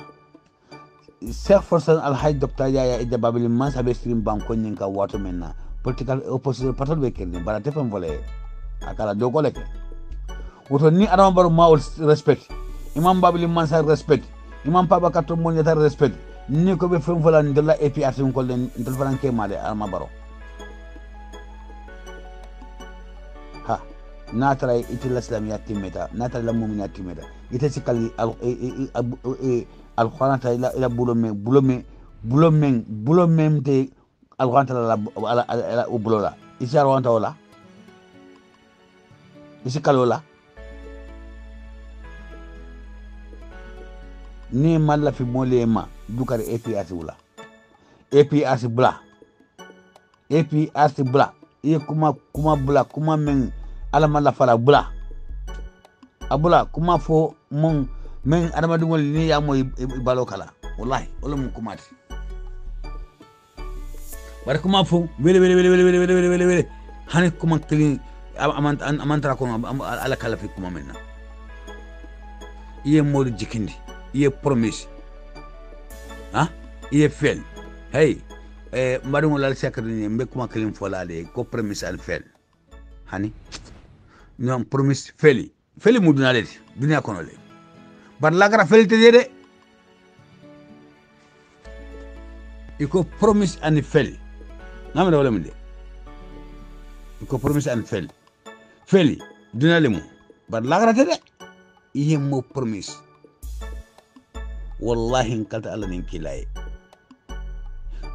Cheikh Forsan Alhaji Dr Yaya Ida Babili mansa be stream banko nyinka wato menna political opposition patol be kerni bara tefen volé akala dogo leke woto ni Adama Barrow ma respect imam Babili mansa respect imam Papa Kato mo nyata respect ni ko be fen vola ndela APRC ko len ndel franke male Adama Barrow ha natara itila islamiyya timeta natara la mu'minat timeta ite sikali al qur'anta ila bulome te al qur'anta la bulola isi al qur'anta wala isi kalola ni malla fi molema dukar APRC wala APRC bla iye kuma bla kuma men ala malla fala bla abula kuma fo mon men adama dum ni ya moy balo kala wallahi wala mun kumati bar kuma fo wele hani kuma kili amantara ko ala kala fi kuma menna iye modu jikindi iye promise ha iye fel hey mbadu mo lal secret ni mbe kuma kili fola de ko promise al fel hani non promise feli muduna le dunya kono le bar lagara feli te de iko promise and feli ngamre wala minde iko promise and feli dunya le mu bar lagara te de iye mo promise wallahi kalta Allah nin kilaye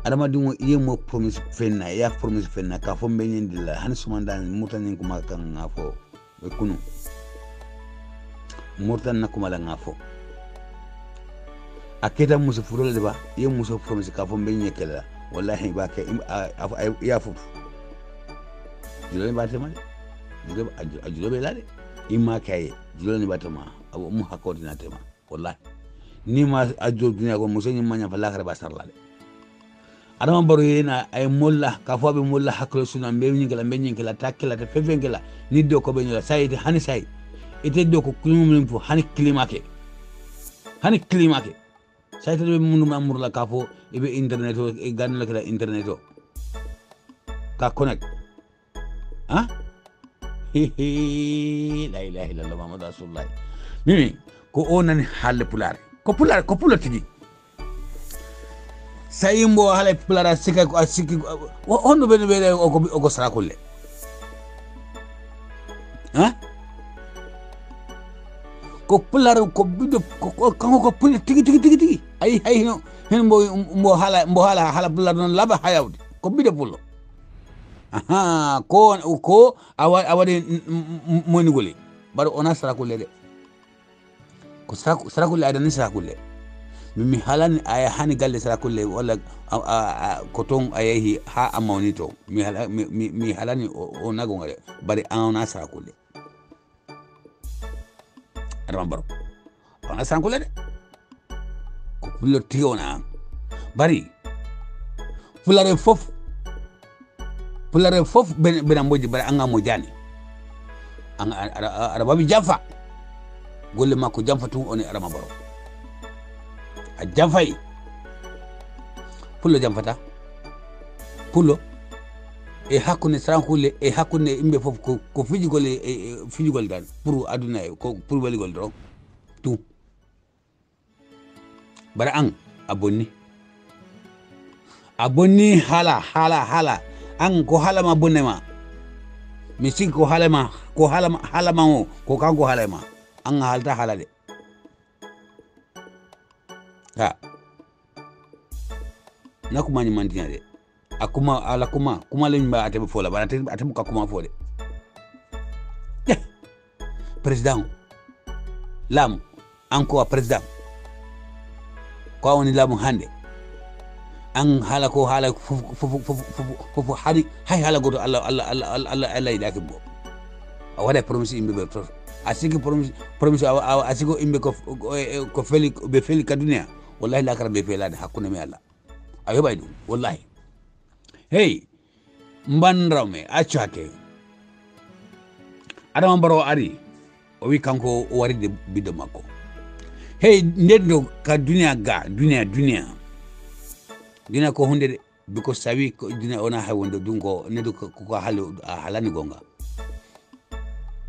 adama dum iye mo promise fenna ya promise fenna ka fo benyindilla han sumandan mutanin kuma kan ngafo be kunu murtan nakuma la ngafo akeda muso furole de ba ye muso promise ka fo benye kala wallahi ba ka ya fu jule ba tema jule be lade imma kay jule ba tema abu mu hakoti na tema wallahi ni ma ajo dunya ko muso ni manya fa lakare ba sarlade Adama Barrow yena ay molla ka fo be molla haklo suna be nyingala takela te fefengela ni do ko be nyola sayide hani say ite do ko kulum fu hani klimake sayite be munu mamur la ka fo ibe internet o e ganna kala internet o ka connect ha la ilaha illallah muhammad rasulullah mimi ko onani halle pular ko tigi sayimbo hala pulara sika ko asiki hondo be o ko sarakulle ha ko pular ko bido ko pul tigi ay hen mbo hala pular non laba hayawde ko bido pullo aha ko awade moni gole bar ona sarakulle de ko sarakulle adani sarakulle mi halani aya hani galle sara kulle wala koton ayahi ha amonito mi halani o nago ngare bari ana sara kulle Adama Barrow ona sara kulle de ko pullo tiona bari fulare fof ben moji bari anga mo jani ara babi jafa golle makko jamfa tu oni Adama Barrow a jamfay pullo jamfata pullo e hakkunde sankulle e hakkunde imbe fof ko fijigol dal pour aduna ko pour waligol do tout bara an abonni hala an ko hala ma bonne ma misi ko hala ma o ko kan ko hala ma an halta hala de ha na kuma ni mantinya de akuma ala kuma len ba atebe fola ba atebe ka kuma fode président lam encore président ko woni lamu hande an hala ko hala fu hari hay hala goto Allah idaki bo a wada promise imbe be to asigi promise asigo imbe ko feli be feli ka dunia wallahi la kara be felade hakuna mi Allah ayo baydu wallahi hey mbandrame achake Adama Barrow ari o wi kanko o wari de biddo makko hey ndendo ka dunia ko hunde de biko sawi ko dunia ona hay wonde dungo nedo ko halani gonga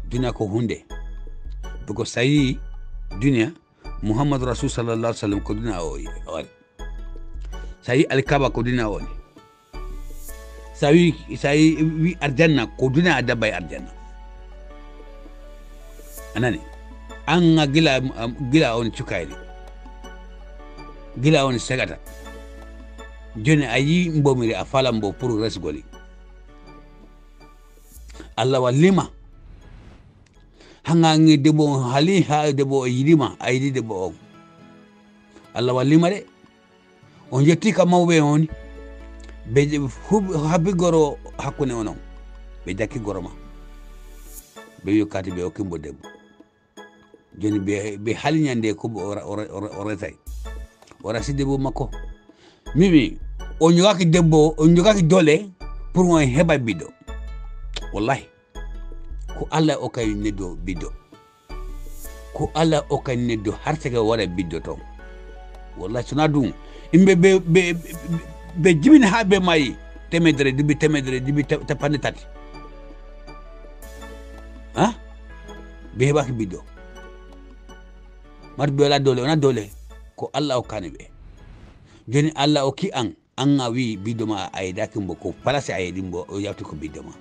dunia ko hunde biko sayi dunia Muhammad Rasul sallallahu alaihi wasallam ko dunia o wari sayi alkaba ko dunia woni sayi wi arjanna ko dunia adabay arjanna anani an gila on cukayde gila on segata joni ayi mbomiri a fala mbo pour resgoli Allah wallima hanga ngi debo hali ha debo yidima ayidi debo o Allah wallima de on jetti ka mawbe on be habi goro hakune onon be jakki goro ma be yokati be o kimbo debo joni be haliñande ko o retay ora si debbo makko mimi o jogaki dole pour on heɓa biddo wallahi ko Allah o kay neddo biddo ko Allah o kay neddo hartege waɗa biddo to wallahi sona ɗum imɓe be jibini ha be mayi temedere dibi tapanɗe tati ha be heɓaki biddo mar be wala dole ona dole ko Allah o kani be joni Allah o ki an wi biddo ma ayda kimbo ko palase aydi mbo o yawti ko biddo ma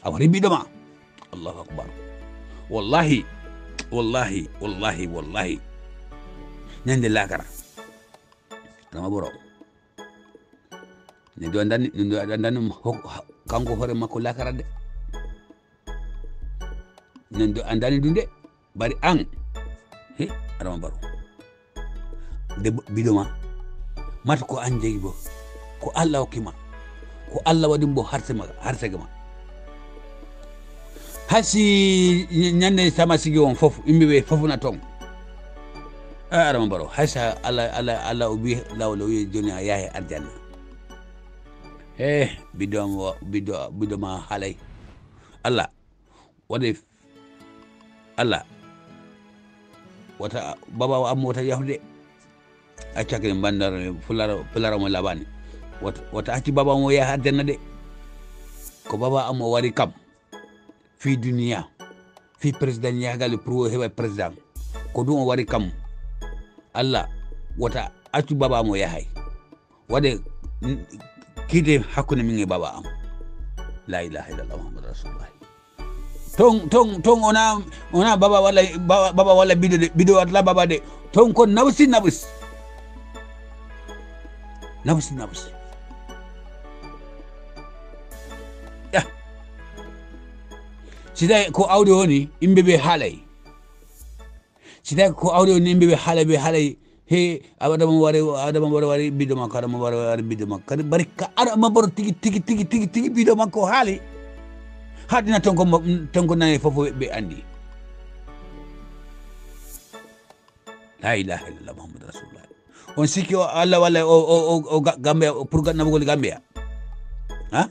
awari biddo ma Allahu akbar wallahi nende lakara Adama Barrow ne do andani kanko hore makko lakara de nendo andani dunde bari an he Adama Barrow de bidoma mata ko an jegi bo ko Allah hokkima ko Allah waɗi mbo harsege ma hasi ñande sama sigi on fof imɓe ɓe fofuna toon Adama Barrow haysa Allah o wi lawol o wi joni a yaahe arjanna bidoma haalay Allah waɗe Allah wata baba am wata yahude accake bandar fulara mo labani wata acci baba mo yaha arjanna de ko baba am o wari kam fi dunia fi président yahagal pour heɓa président ko ɗum o wari kam Allah wata accu baba am o yahay waɗe kide hakkude min e baba am la ilaha illallah muhammadu rasulullah ton ona baba wala bido watla baba de ton ko nabsi ya sida ko awde woni imbe be haalay sida ko awde woni imbe be haalay he Adama Barrow wari bido makko Adama Barrow wari bido makko kadi barika Adama Barrow tigi bido makko haali haadina tonko nane fof ɓe andi la ilaha illallah muhammadu rasulullah on sikki Allah walla o Gambia pour nabugol Gambia ha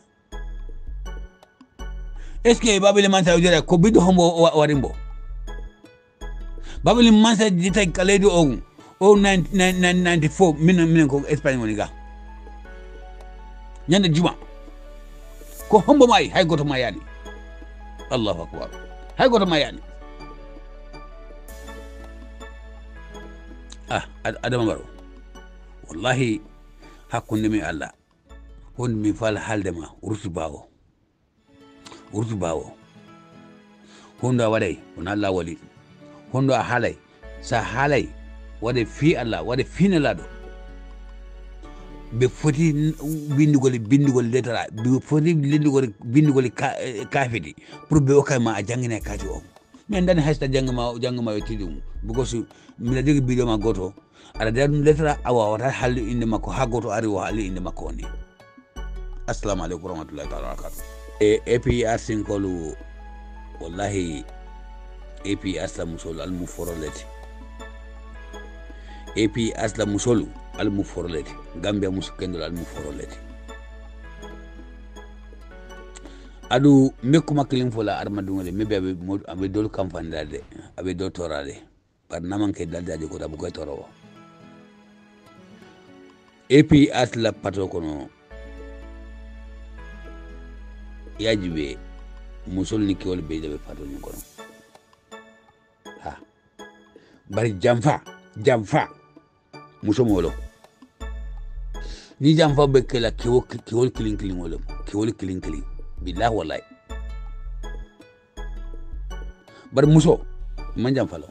est ce que Babili Mansa jere ko biddo hombo wari mbo Babili Mansa jitay kaleydi o 1994 minen ko Espagne woni ga ñande juma ko hombo mayi hay goto ma yani Allahu akbar hay goto ma yani Adama Barrow wallahi hakkunde mi Allah wonde mi fala haaldema urtu bawo hondo a waɗay wona Allah wali hondo a haalay sa haalay waɗe fi Allah waɗe finalaɗo ɓe foti bindigol lettera ɓe foti bindigol kafidi pour ɓe okkayma a jangguina kaati o min dani haysta janggama yo tiɗi mum because mbiɗa jogui biɗo ma goto aɗa dara ɗum lettera a wawata halde inde makko ha goto ari o haali inde makko woni assalamu aleykum warahmatullahi taala wabarakatu APR sinkolu wallahi APR la musolu almu forolete APR la musolu almu forolete Gambia musu kendol almu forolete adu mekkuma kilin fola armadungale mebe abe dol campagne dalde abe do torade par namanke daldaji ko tabu koy torowo APR la pato kono yajibe musol ni kewol be jabe pato ni kono ha bari jamfa muso molo ni jamfa be kala kewol kilin wolo kewol kilin billahi wallahi bar muso man jamfa lo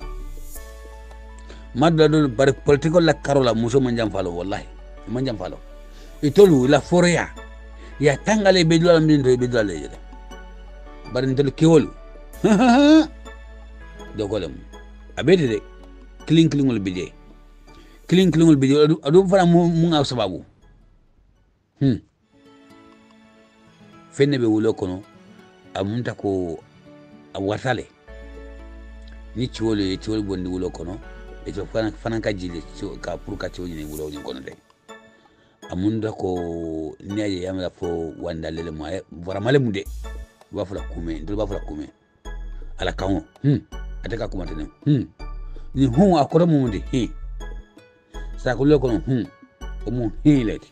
madda do bar political la karola muso man jamfa lo wallahi man jamfa lo itolu la foria ya tangale be dula min do be dula le bar ndel kewol do golem abede de kilin wol bije adu fara mu ngaw sababu fenne be wulo kono amunta ko awatale ni ciwol bondi wulo kono e to fana ka jile ka pour ka ciwol ni wulo ni kono de amunda ko niaje yamla fo wanda lele mo vraiment le mude ba fula kume ala kawo ataka kuma tene ni akora mo mude sa ko le kono o mo leti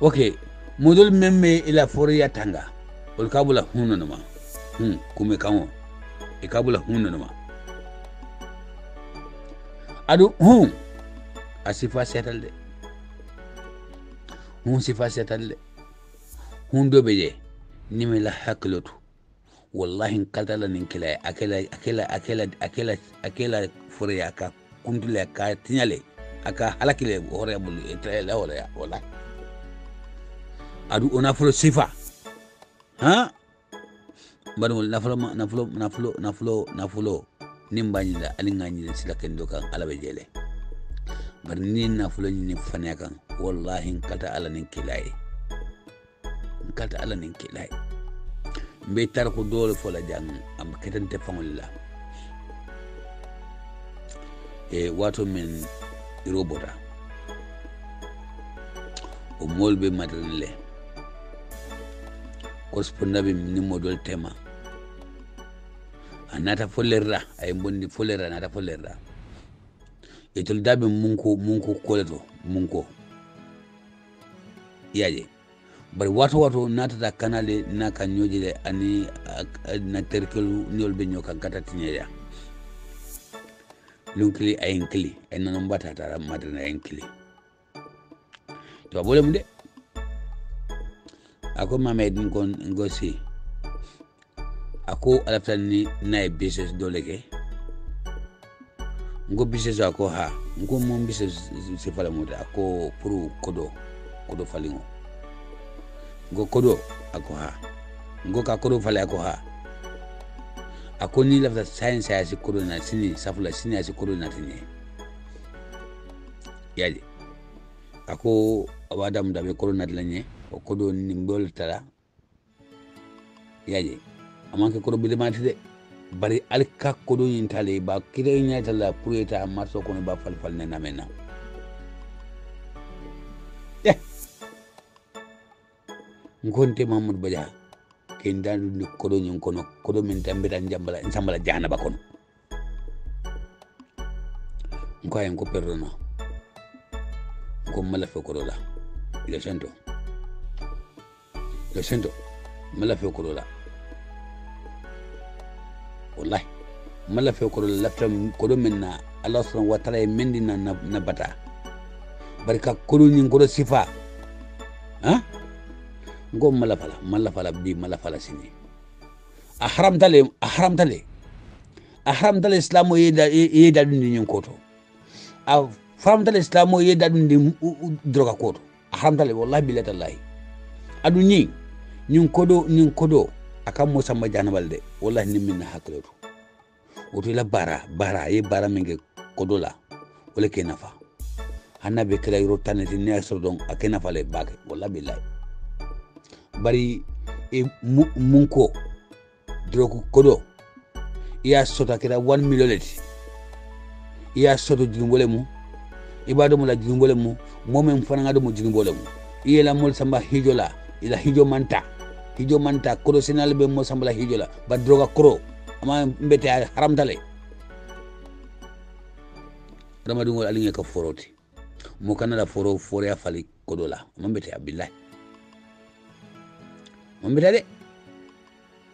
okay modol memme ila foria tanga ol kabula hunno noma kume kawo e kabula hunno noma adu asifa setal de sifa setal de do beje nime la haklotu wallahi kaltala nin kila akela foria ka kuntule ka tinyale aka halakile hore bul la wala adu ona fulo sifa barul nafulo nimbanyi da alinganyi da sila kendo kan alabe jele bar ni nafulo ni fanya kan wallahi kata ala nin kilai mbe tar ko dole fola jang am ketante fangolila wato min robota o molbe maternelle correspondabe ni modol tema anata follerra ay bondi follerra nata follerra e tol dabe munko koleto munko yaje bari wato nata kanale na kanyoje de ani na terkelu niol be nyoka kata tinyaya lunkili ayinkili ay nanon bata tara madana ayinkili to bole mu de ako mamed ngosi ako alaptani na business doleke ngo business ako ngo mon business se fala muta ako pour kodo falingo ngo kodo ako ngo ka kodo fale ako ako ni lafta science ya si kodo na sini safula sini ya si kodo na tini yaji ako awadam da be kodo na tlanye o kodo ni mbol tala yaji amanke kodo bi demati de bari alka kodo yin tale ba kire nya tala pour eta marso kono ba fal ne na mena ngonte Mamadou Badia ken dandu ni kodo nyin kono kodo min tambita njambala nsambala jana ba kono nko ay ko perdono ko mala fe kodo la le sento mala fe kodo la wallahi mala fe kodo la lafta kodo min na Allah subhanahu wa ta'ala mendi na bata barka kodo nyin kodo sifa ha ngo mala fala bi mala fala sini ahram tale islamo yeda dum nyin koto a faram tale islamo yeda dum droga koto ahram tale wallahi billahi tallahi adu nyin kodo akam mo samba janabal de wallahi nimmin hakleto woto la bara ye bara menge kodo la wala ke nafa hanna be kala yoro tanati ne sordon akena fale bake wallahi billahi bari e munko drogo kodo iya sota kira 1 million leti iya soto jinumbole mu ibado mu la jinumbole mu momen fana ngado mu jinumbole mu iye la mol samba hijola ila hijo manta kodo senal be mo samba la hijola ba droga kro ama mbete haram tale rama dungol alinge ka foroti mo kanala foro ya fali kodo la ama mbete billahi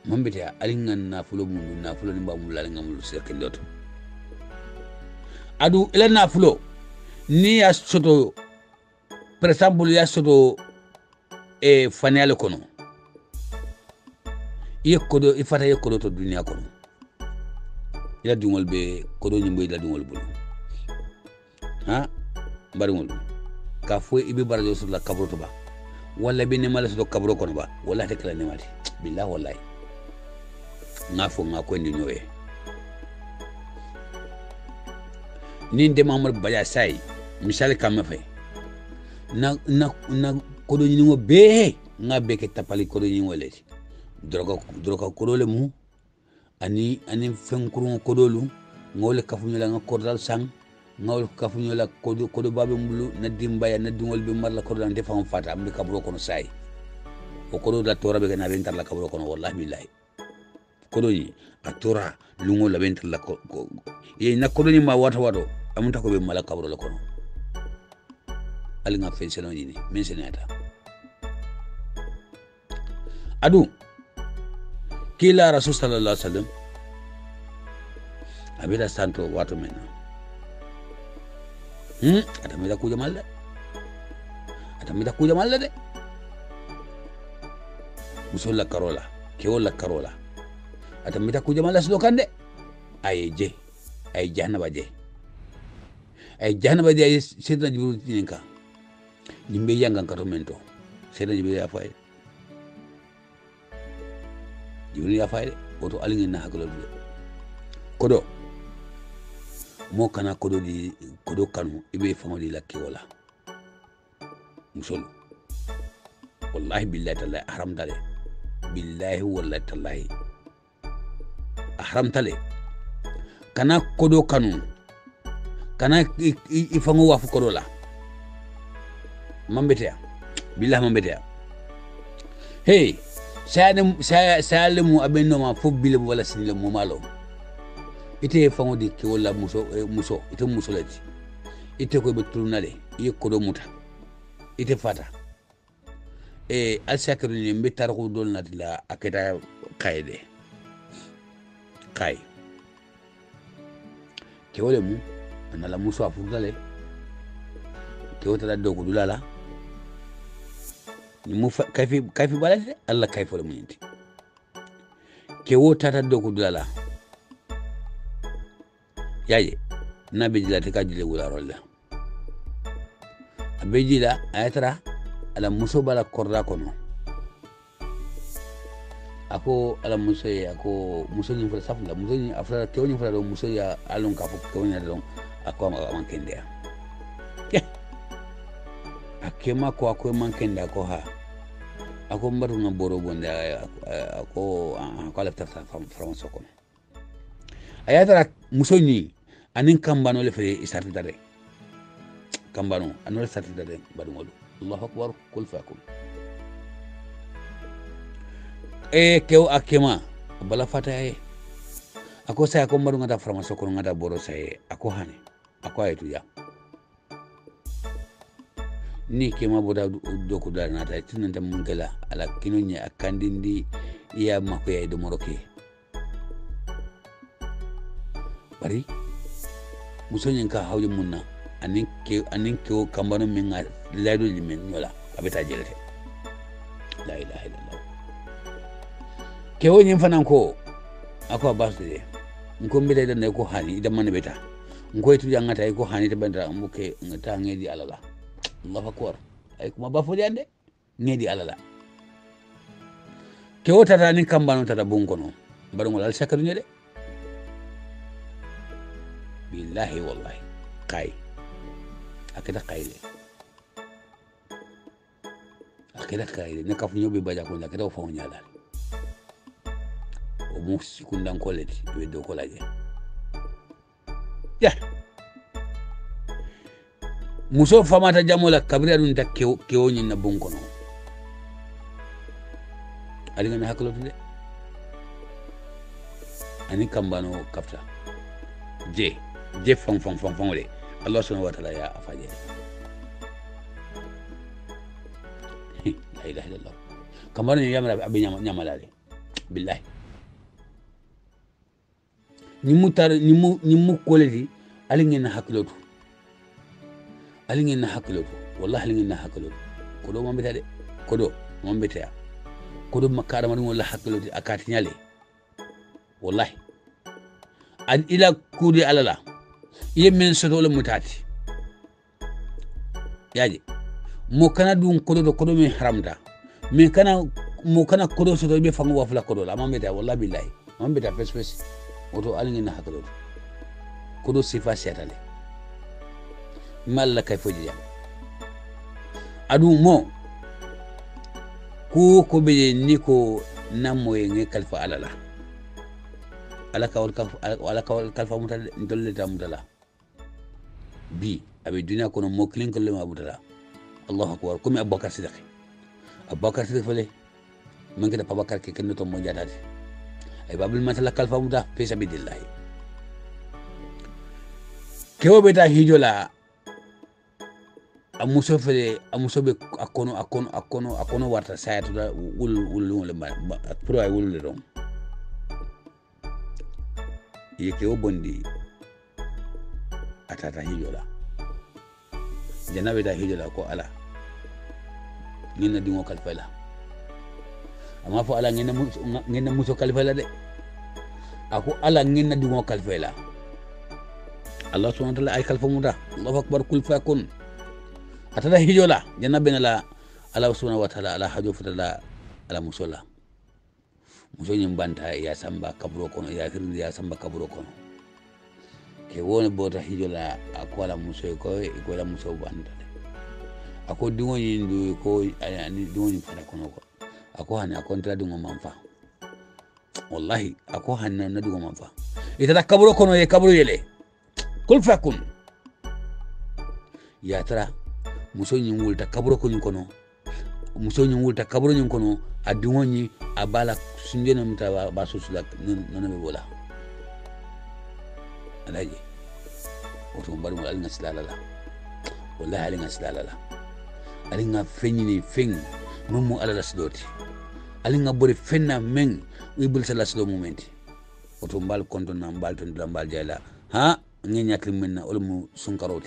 mambete alinga nafulo ni bamu la ngamul sekendoto adu ila nafulo ni ya soto par exemple ya soto fanyale kono yekodo ifata yekodo to dunia kono ila dungol be kodo nyimbo ila dungol bulu ha barungol ka fo ibe barajo sur la kabro to ba wala be ne mala so kabro kono ba wala te kala ne mati billahi wallahi ngafo ngako ndi nyowe ninde mamar baya sai misal kam fay na kodo nyingo be ngabe ke tapali kodo nyingo leti droga kodo le mu ani fenkuru kodo lu ngole kafunyo la ngakordal sang ngol kafunyo la kodo babe mbulu na dimbaya na dingol be marla kodo ante fam fata ambi kabro kono sai o kodo da tora be na bentar la kabro kono wallahi billahi kodo ni atora lungo la bentar la ko ye na kodo ni ma wato amunta ko be mala kabro la kono alinga fe selo ni men senata adu kila rasul sallallahu alaihi wasallam abida santo wato mena atamida kuja malde de musolla karola kewolla karola atamida kuja malde sdo kande ay jahnaba je ay sedna jibril tinka nimbe yangan kato mento sedna jibril ya fay oto alingi na hakolo de kodo mo kana kodo kanu ibe famodi la kewola musol wallahi billahi tallahi haram tale billahi wallahi tallahi haram tale kana kodo kanu kana ifango wafu kodo la mambetea billahi mambetea hey sayalemu abenno ma fobbile wala sinile mo malo ite fango di ke wala muso ite musolati ite ko be tunale yekodo muta ite fata alsakru ni mbetar ko dol natila aketa kayde kay ke wala mu anala muso afugale ke wota do ko dulala ni mu kayfi balade alla kayfo le munti ke wota do ko dulala yaye nabe jila te kajile wula rolla abe jila ayatra ala muso bala korda kono ako ala muso ni fura safla muso ni afra ke woni fura do muso ya alon ka fuk ke woni do ako man kende akema ko ako man kende ako ha ako mbaru na boro bonde ako ala tafta France kono ayatra muso ni anin kambano le fere isarti dare kambano anole sarti dare badumolu Allahu akbar kul fakum kew akema bala fata ako say ako maru ngata farmaso ko ngata boro say ako hane ako aytu ya ni kema boda doku dal nata tinanta mungela ala kinonya akandindi iya mako ya do moroke bari musonyin ka hawje munna anin ke kambano min laydo min yola abeta jelete la ilaha illallah ke woni fanan ko ako basde ko mbede dan ko hani idan man beta ko itu jangata ko hani to benda mbuke ta ngedi alala Allahu akbar ay kuma ba fodi ande ngedi alala ke wota tani kambano tata bunko no baru ngol al sakaru nyede billahi wallahi kai akida kaile ne kafu nyobe baja ko akida o fawo nyala o mo sikundan koleti be do ko laje ya muso famata jamola kabira dun ta kewoni na bunko no ali ngana haklo de ani kambano kafta je fong le Allah subhanahu wa ta'ala ya afaje la ilaha illallah kambano yamra abi nyamalale billahi ni mu koleti ali ngena haklotu wallahi ali ngena haklotu kodo mambeta de kodo mambeta kodo makara mari wala haklotu akati nyale wallahi an ila kudi alala yemen soto le mutati yaji mo kana dun kodo mi haramta mi kana mo kana kodo soto be fango wafla kodo la mambeta wallahi billahi mambeta fes oto alingin na hakalo kodo sifa setale malla kay foji jam adu mo ko be ni ko namo nge kalfa alala alaka kalfa mutal dolle tamdala bi abi dunya kono mo klin ko le mabudala Allahu akbar ko mi Abubakar Siddiq fele man kada Abubakar ke kenno to mo jadade ay babul matala kalfa muta fi sabilillah kewo beta hijola amuso be akono warta sayatu da wul le pro ay wul le dom ye kewo bondi atata hijola jana beta hijola ko ala ngina dingo kalfala amma fo ala ngena muso kalfela de ako ala ngena dungo kalfela Allah subhanahu wa ta'ala ay kalfa muda Allahu akbar kul fakun atada hijola janna benala Allah subhanahu wa ta'ala ala hajo futala ala musola muso nyimbanta ya samba kaburo kono ya hirndi ya samba kaburo kono ke wona bota hijola ako ala muso ko la muso banta ako dungo nyindu ko ani dungo nyifana kono ko ako hani akontra dungo manfa wallahi ako hanna na dungo manfa itata kaburo kono ye kaburo yele kul fakun ya tara muso nyin wulta kaburo kono muso nyin wulta kaburo nyin kono adungo nyi abala sunjena mta ba susula nona be bola alaji oto mbaru mo alinga silalala wallahi alinga silalala alinga fenyini feng mumu alala sidoti alinga bori fenna men wibul sala silo momenti oto mbal konto na mbal ton la mbal jala ha ngenya klimena olmu sunkaro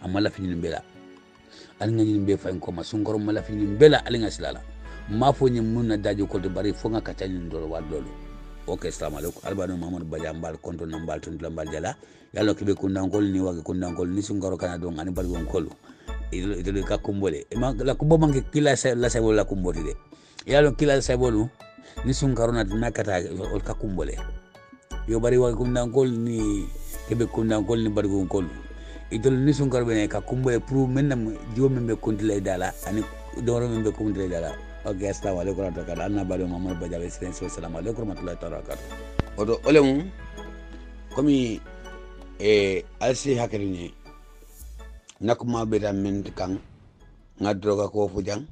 amala fini bela alinga ni be fa ko ma sunkaro mala fini bela alinga silala mafo nyi munna daji ko de bari fo nga katani ndoro wadolo ok assalamu alaikum albano mamadou badia mbal konto na mbal ton la mbal jala yalla ko be kundangol ni wage kundangol ni sunkaro kana don ani bari gon kolu idole ka kumbole ma la kumbo mangi kila la sabol la kumboti de yalo kila sabolu ni sunkaro na nakata ol ka kumbole yo bari wage kundangol ni kebe kundangol ni bari gon kolu idole ni sunkaro be ka kumbole pour menam jiwo membe kontile dala ani doro membe kontile dala ok assalamu alaikum warahmatullahi anna bado mamadou badia be assalamu alaikum warahmatullahi wabarakatuh odo olemu komi alsi hakrini nakuma beta men kan nga droga ko fujang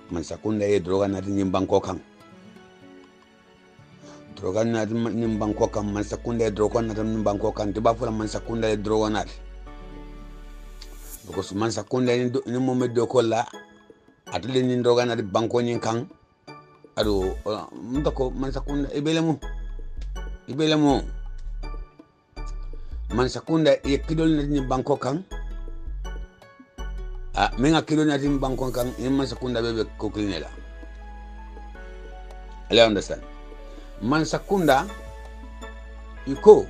man sakunda droga na tin banko kan droga na tin banko kan man sakunda droga na tin banko kan tiba fula man sakunda droga na because man sakunda ni mo meddo ko la atule ni droga na banko ni kan ado mtako man sakunda ibele mo man sakunda e kidol na ni banko kan menga kidol na ni banko kan e man sakunda bebe ko klinela I understand man sakunda iko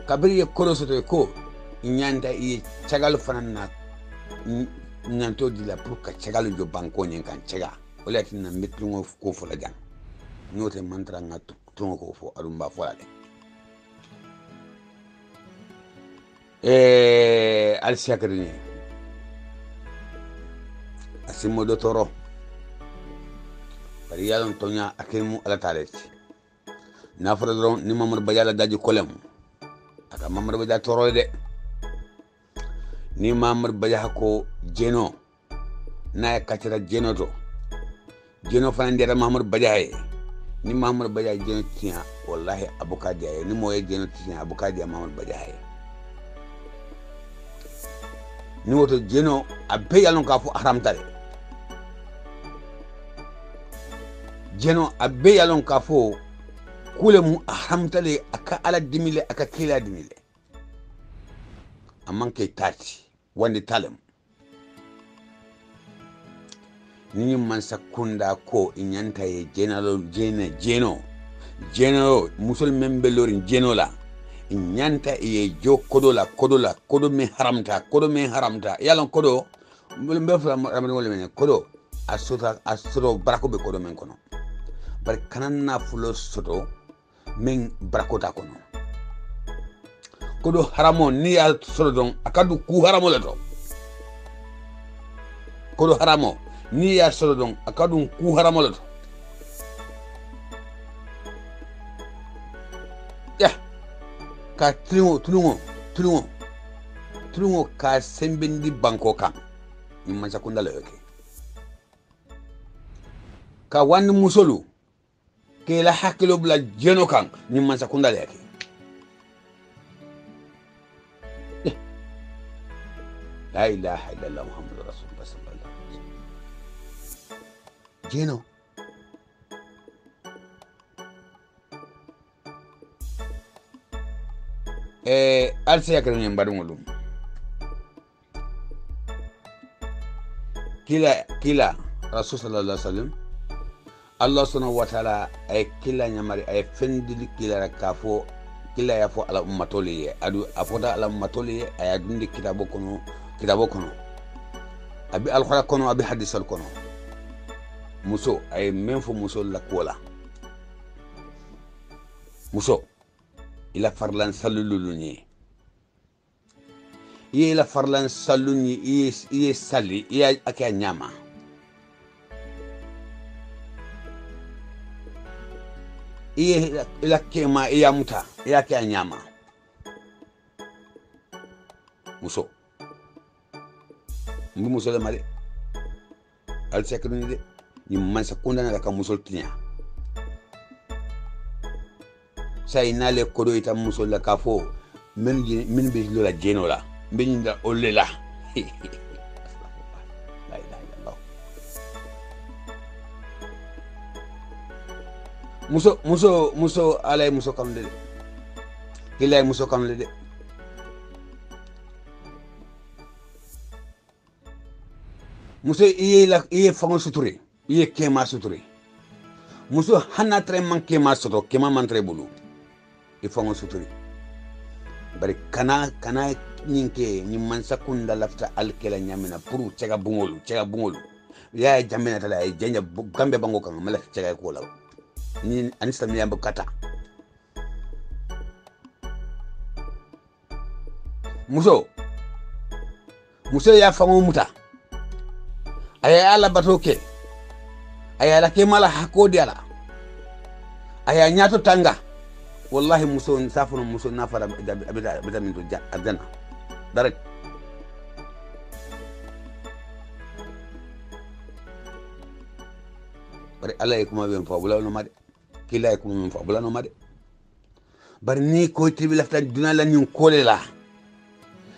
kabiri e kolo soto ko nyanda e chagal fanana nyanto dila pour ka chagal jo banko nyen kan chaga wala tin na metru ko fo la jang note mantra nga tungo ko fo arumba fo la de al siakrini asimo do toro bari yalon tonya akimu ala taleti na fara dron ni mamar bajala daji kolem aka mamar bajala toro de ni mamar bajala ko jeno na katira jeno to jeno fana ndera mamar bajala ni mamar bajala jeno tiya wallahi abuka jaye ni moye jeno tiya abuka jaye mamar bajala ni woto jeno abe yalon ka fu haram tare jeno abe yalon ka fu kule mu haram tare aka ala dimile aka kila dimile amman ke tati wande talem ni man sakunda ko inyanta ye jeno musul membe lorin jeno la nyanta e jo kodo me haramta yalan kodo mbe fula ramani wala men kodo asuro barako be kodo men kono bar kanana fulo soto men barakota kono kodo haramo ni ya soto don akadu ku haramo la to kodo haramo ni ya soto don akadu ku haramo la to ka tulungo ka sembendi banko kan ni man sakunda la yoke ka wan musolu ke la hakilo bla jeno kan ni man sakunda la yoke la ilaha illallah muhammadur rasulullah sallallahu alaihi wasallam jeno alsa yakran en badungolum kila rasul sallallahu alaihi wasallam Allah subhanahu wa ta'ala ay kila nyamari ay fendili kila rakafo kila yafo ala ummatoli adu afoda ala ummatoli ay adundi kitabo kono abi alkhara kono abi hadisal kono muso ay menfo muso la kola muso ila farlan salululuni ila farlan saluni iye sali iya aka nyama iye ila kema iya muta iya aka nyama muso mbu muso le mari al sekrini de ni man sakunda na ka muso tinya say nale kodo ita muso la kafo min be lola jeno la beninda olela la ilaha illallah muso alay muso kamle kilay muso kamle de muso iye fango suture iye kema suture muso hanna tre man kema soto kema man tre bulu e fango suture bari kana nyinke ni man sakunda lafta alkela nyamina puru cega bungolu ya jamina tala e jenya gambe bango kan mala cega ko law ni anista mi yamba kata muso ya fango muta aya ala batoke aya la kemala hakodi ala aya nyato tanga wallahi muso safuno muso nafara bida min to adana direct bari Allah e kuma ben fa bula no made kila e kuma men fa bula no made bari ni ko tibi lafta duna la nyun kole la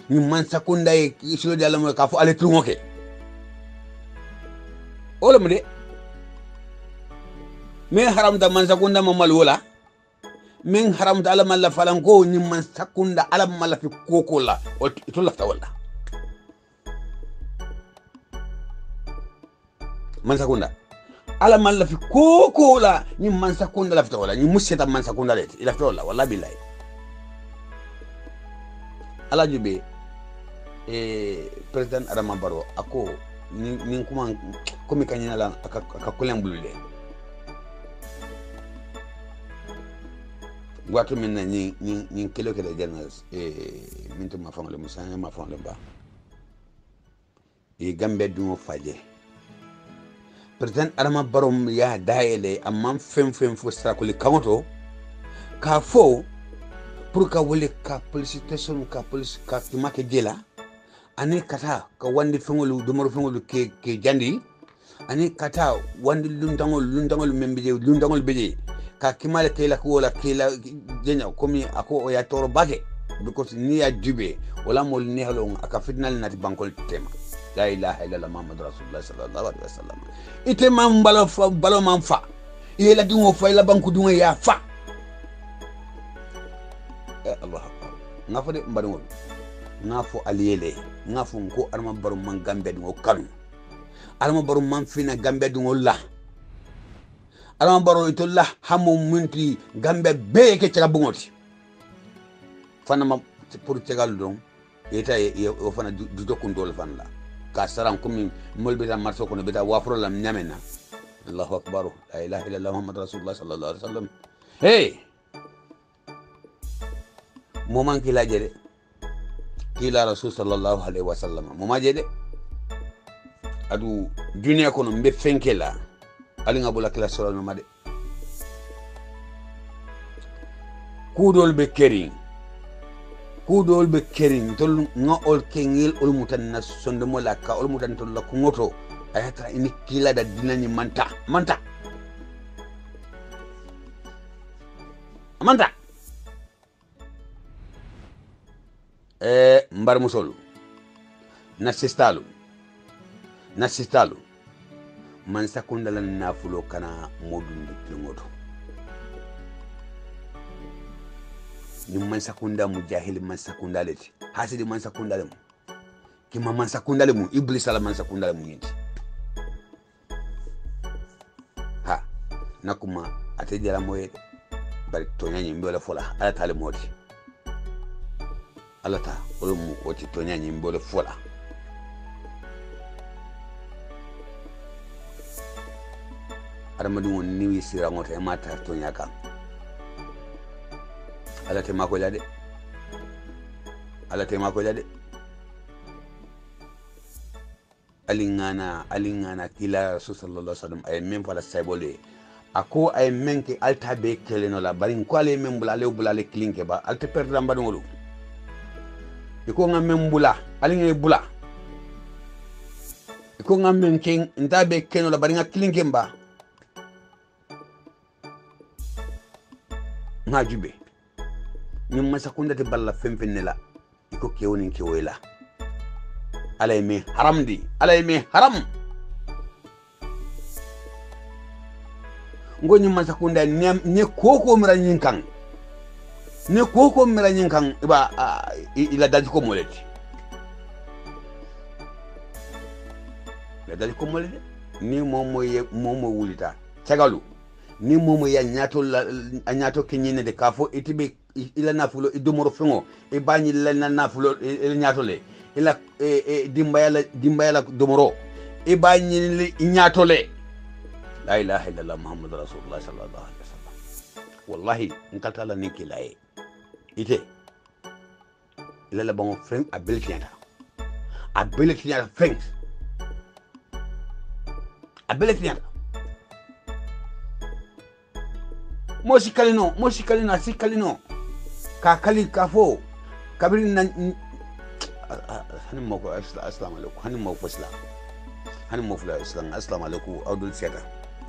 ni man sakunda e silo de Allah mo ka fu ale tungoke ola mu de me haram da man sakunda mamal wala min haramta ala malla falan ko ni man sakunda ala malla fi koko la o to lafta wala man sakunda ala malla fi koko la ni man sakunda lafta wala ni museta man sakunda le lafta wala wala billahi ala jube president Adama Barrow ako ni kuma komi kanyina la aka kulen bulule watu minna ni kilo kele journalist mintu ma famale musanya ma famale ba gambe du faje president Adama Barrow ya daele amman fem fo sakuli kamoto ka fo pour ka wole ka police station ka police ka timake jela ani kata ka wandi fengolu dumoro fengolu ke jandi ani kata wandi lundangol membeje lundangol beje ka kimale kela ko wala kela jenya komi ako o ya toro bage because ni ya jube wala mol ni halo aka fitnal nati bankol tema la ilaha illallah muhammad rasulullah sallallahu alaihi wasallam ite mam balo mam fa yela dingo fa la banku dingo ya fa Allah akbar ngafo de mbadingol ngafo aliyele ngafo ko Adama Barrow man gambe dingo kanu Adama Barrow man fina gambe dingo la Adama Barrow itolla hamo munti gambe be ke cega bungoti fana ma pour cegal don eta o fana du dokundol fan la ka saram komi molbe ta marso kono beta wafro lam nyamena Allahu akbar la ilaha illallah muhammad rasulullah sallallahu alaihi wasallam hey moman kila jede kila rasul sallallahu alaihi wasallam moma jede adu dunia kono mbe fenkela alinga bula kila solo no made kudol be kering tol nga ol kengil ol mutanna sonde mo lakka ol mutan tol la kungoto ayata ini kila da dinani manta mbar musolu nasistalu man sakunda la nafulo kana modundi kingoto ni man sakunda mujahil man sakunda leti hasidi man sakunda lemu kima man sakunda lemu iblis ala man sakunda lemu yinti ha nakuma atejala moye bari tonyanyi mbola fola ala tale moti ala ta olumu oti tonyanyi mbola fola Adamadu ni sira ngoto e mata to nyaka ala te mako jade alingana kila rasul sallallahu alaihi wasallam ay mem fala saybole ako ay menke alta be keleno la bari ko ale mem bulale klinke ba alta perdam badongolu iko ngam mem bula alinge bula iko ngam menke ndabe keno la bari nga klinke ba ngajube nyum ma sakunda te balla femfenela iko kewoni kewela alay me haram ngoni ma sakunda ne koko mira nyinkan iba ila dadi ko moleti ni momo wulita tagalu ni momo ya nyato kenyene de kafo itibe ila nafulo idomoro fengo e bani la nafulo nyato le ila dimbayala domoro e bani le nyato le la ilaha illallah muhammad rasulullah sallallahu alaihi wasallam wallahi nkata la niki lae ite ila la bon fen ability fen ability sikalino ka kali kafo kabiri na hanin mako assalamu alaikum hanin mako islam assalamu alaikum awdul seta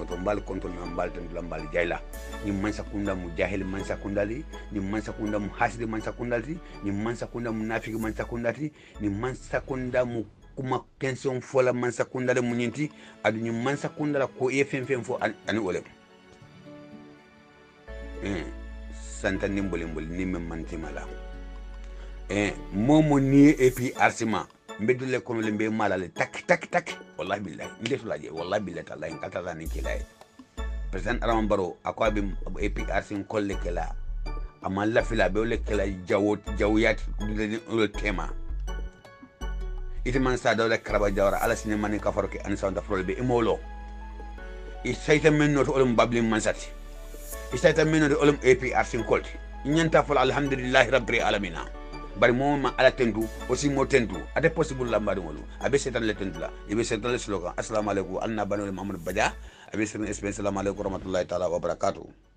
to mbal konton mbal tan mbal jayla ni man sakunda mujahil man sakundali ni man sakunda muhasidi man sakundali ni man sakunda munafiki man sakundati ni man sakunda mu kuma pension fola man sakundale munyinti adu ni man sakunda ko fenfen fo ani olem santa nimbolimboli ni men mantimala momo ni APRC ma mbedule kono le mbe malale tak wallahi billahi ndetulaje wallahi billahi taala en katata ni kilay president Adama Barrow akwa bi APRC kolle kala amalla fila be le kala jawiyat le tema ite man sa dawla karaba jawra ala sine man ka faroke an sa da be imolo isayta men no olum babli man sati isayta men no olum APRC kolti nyanta fol alhamdulillah rabbil alamin bari mo ma ala tendu aussi mo tendu ade possible la mbadi ngolu abe setan le tendu la ibe setan le slogan assalamu alaykum anna banu Muhammad Badia abe setan assalamu alaykum warahmatullahi taala wabarakatuh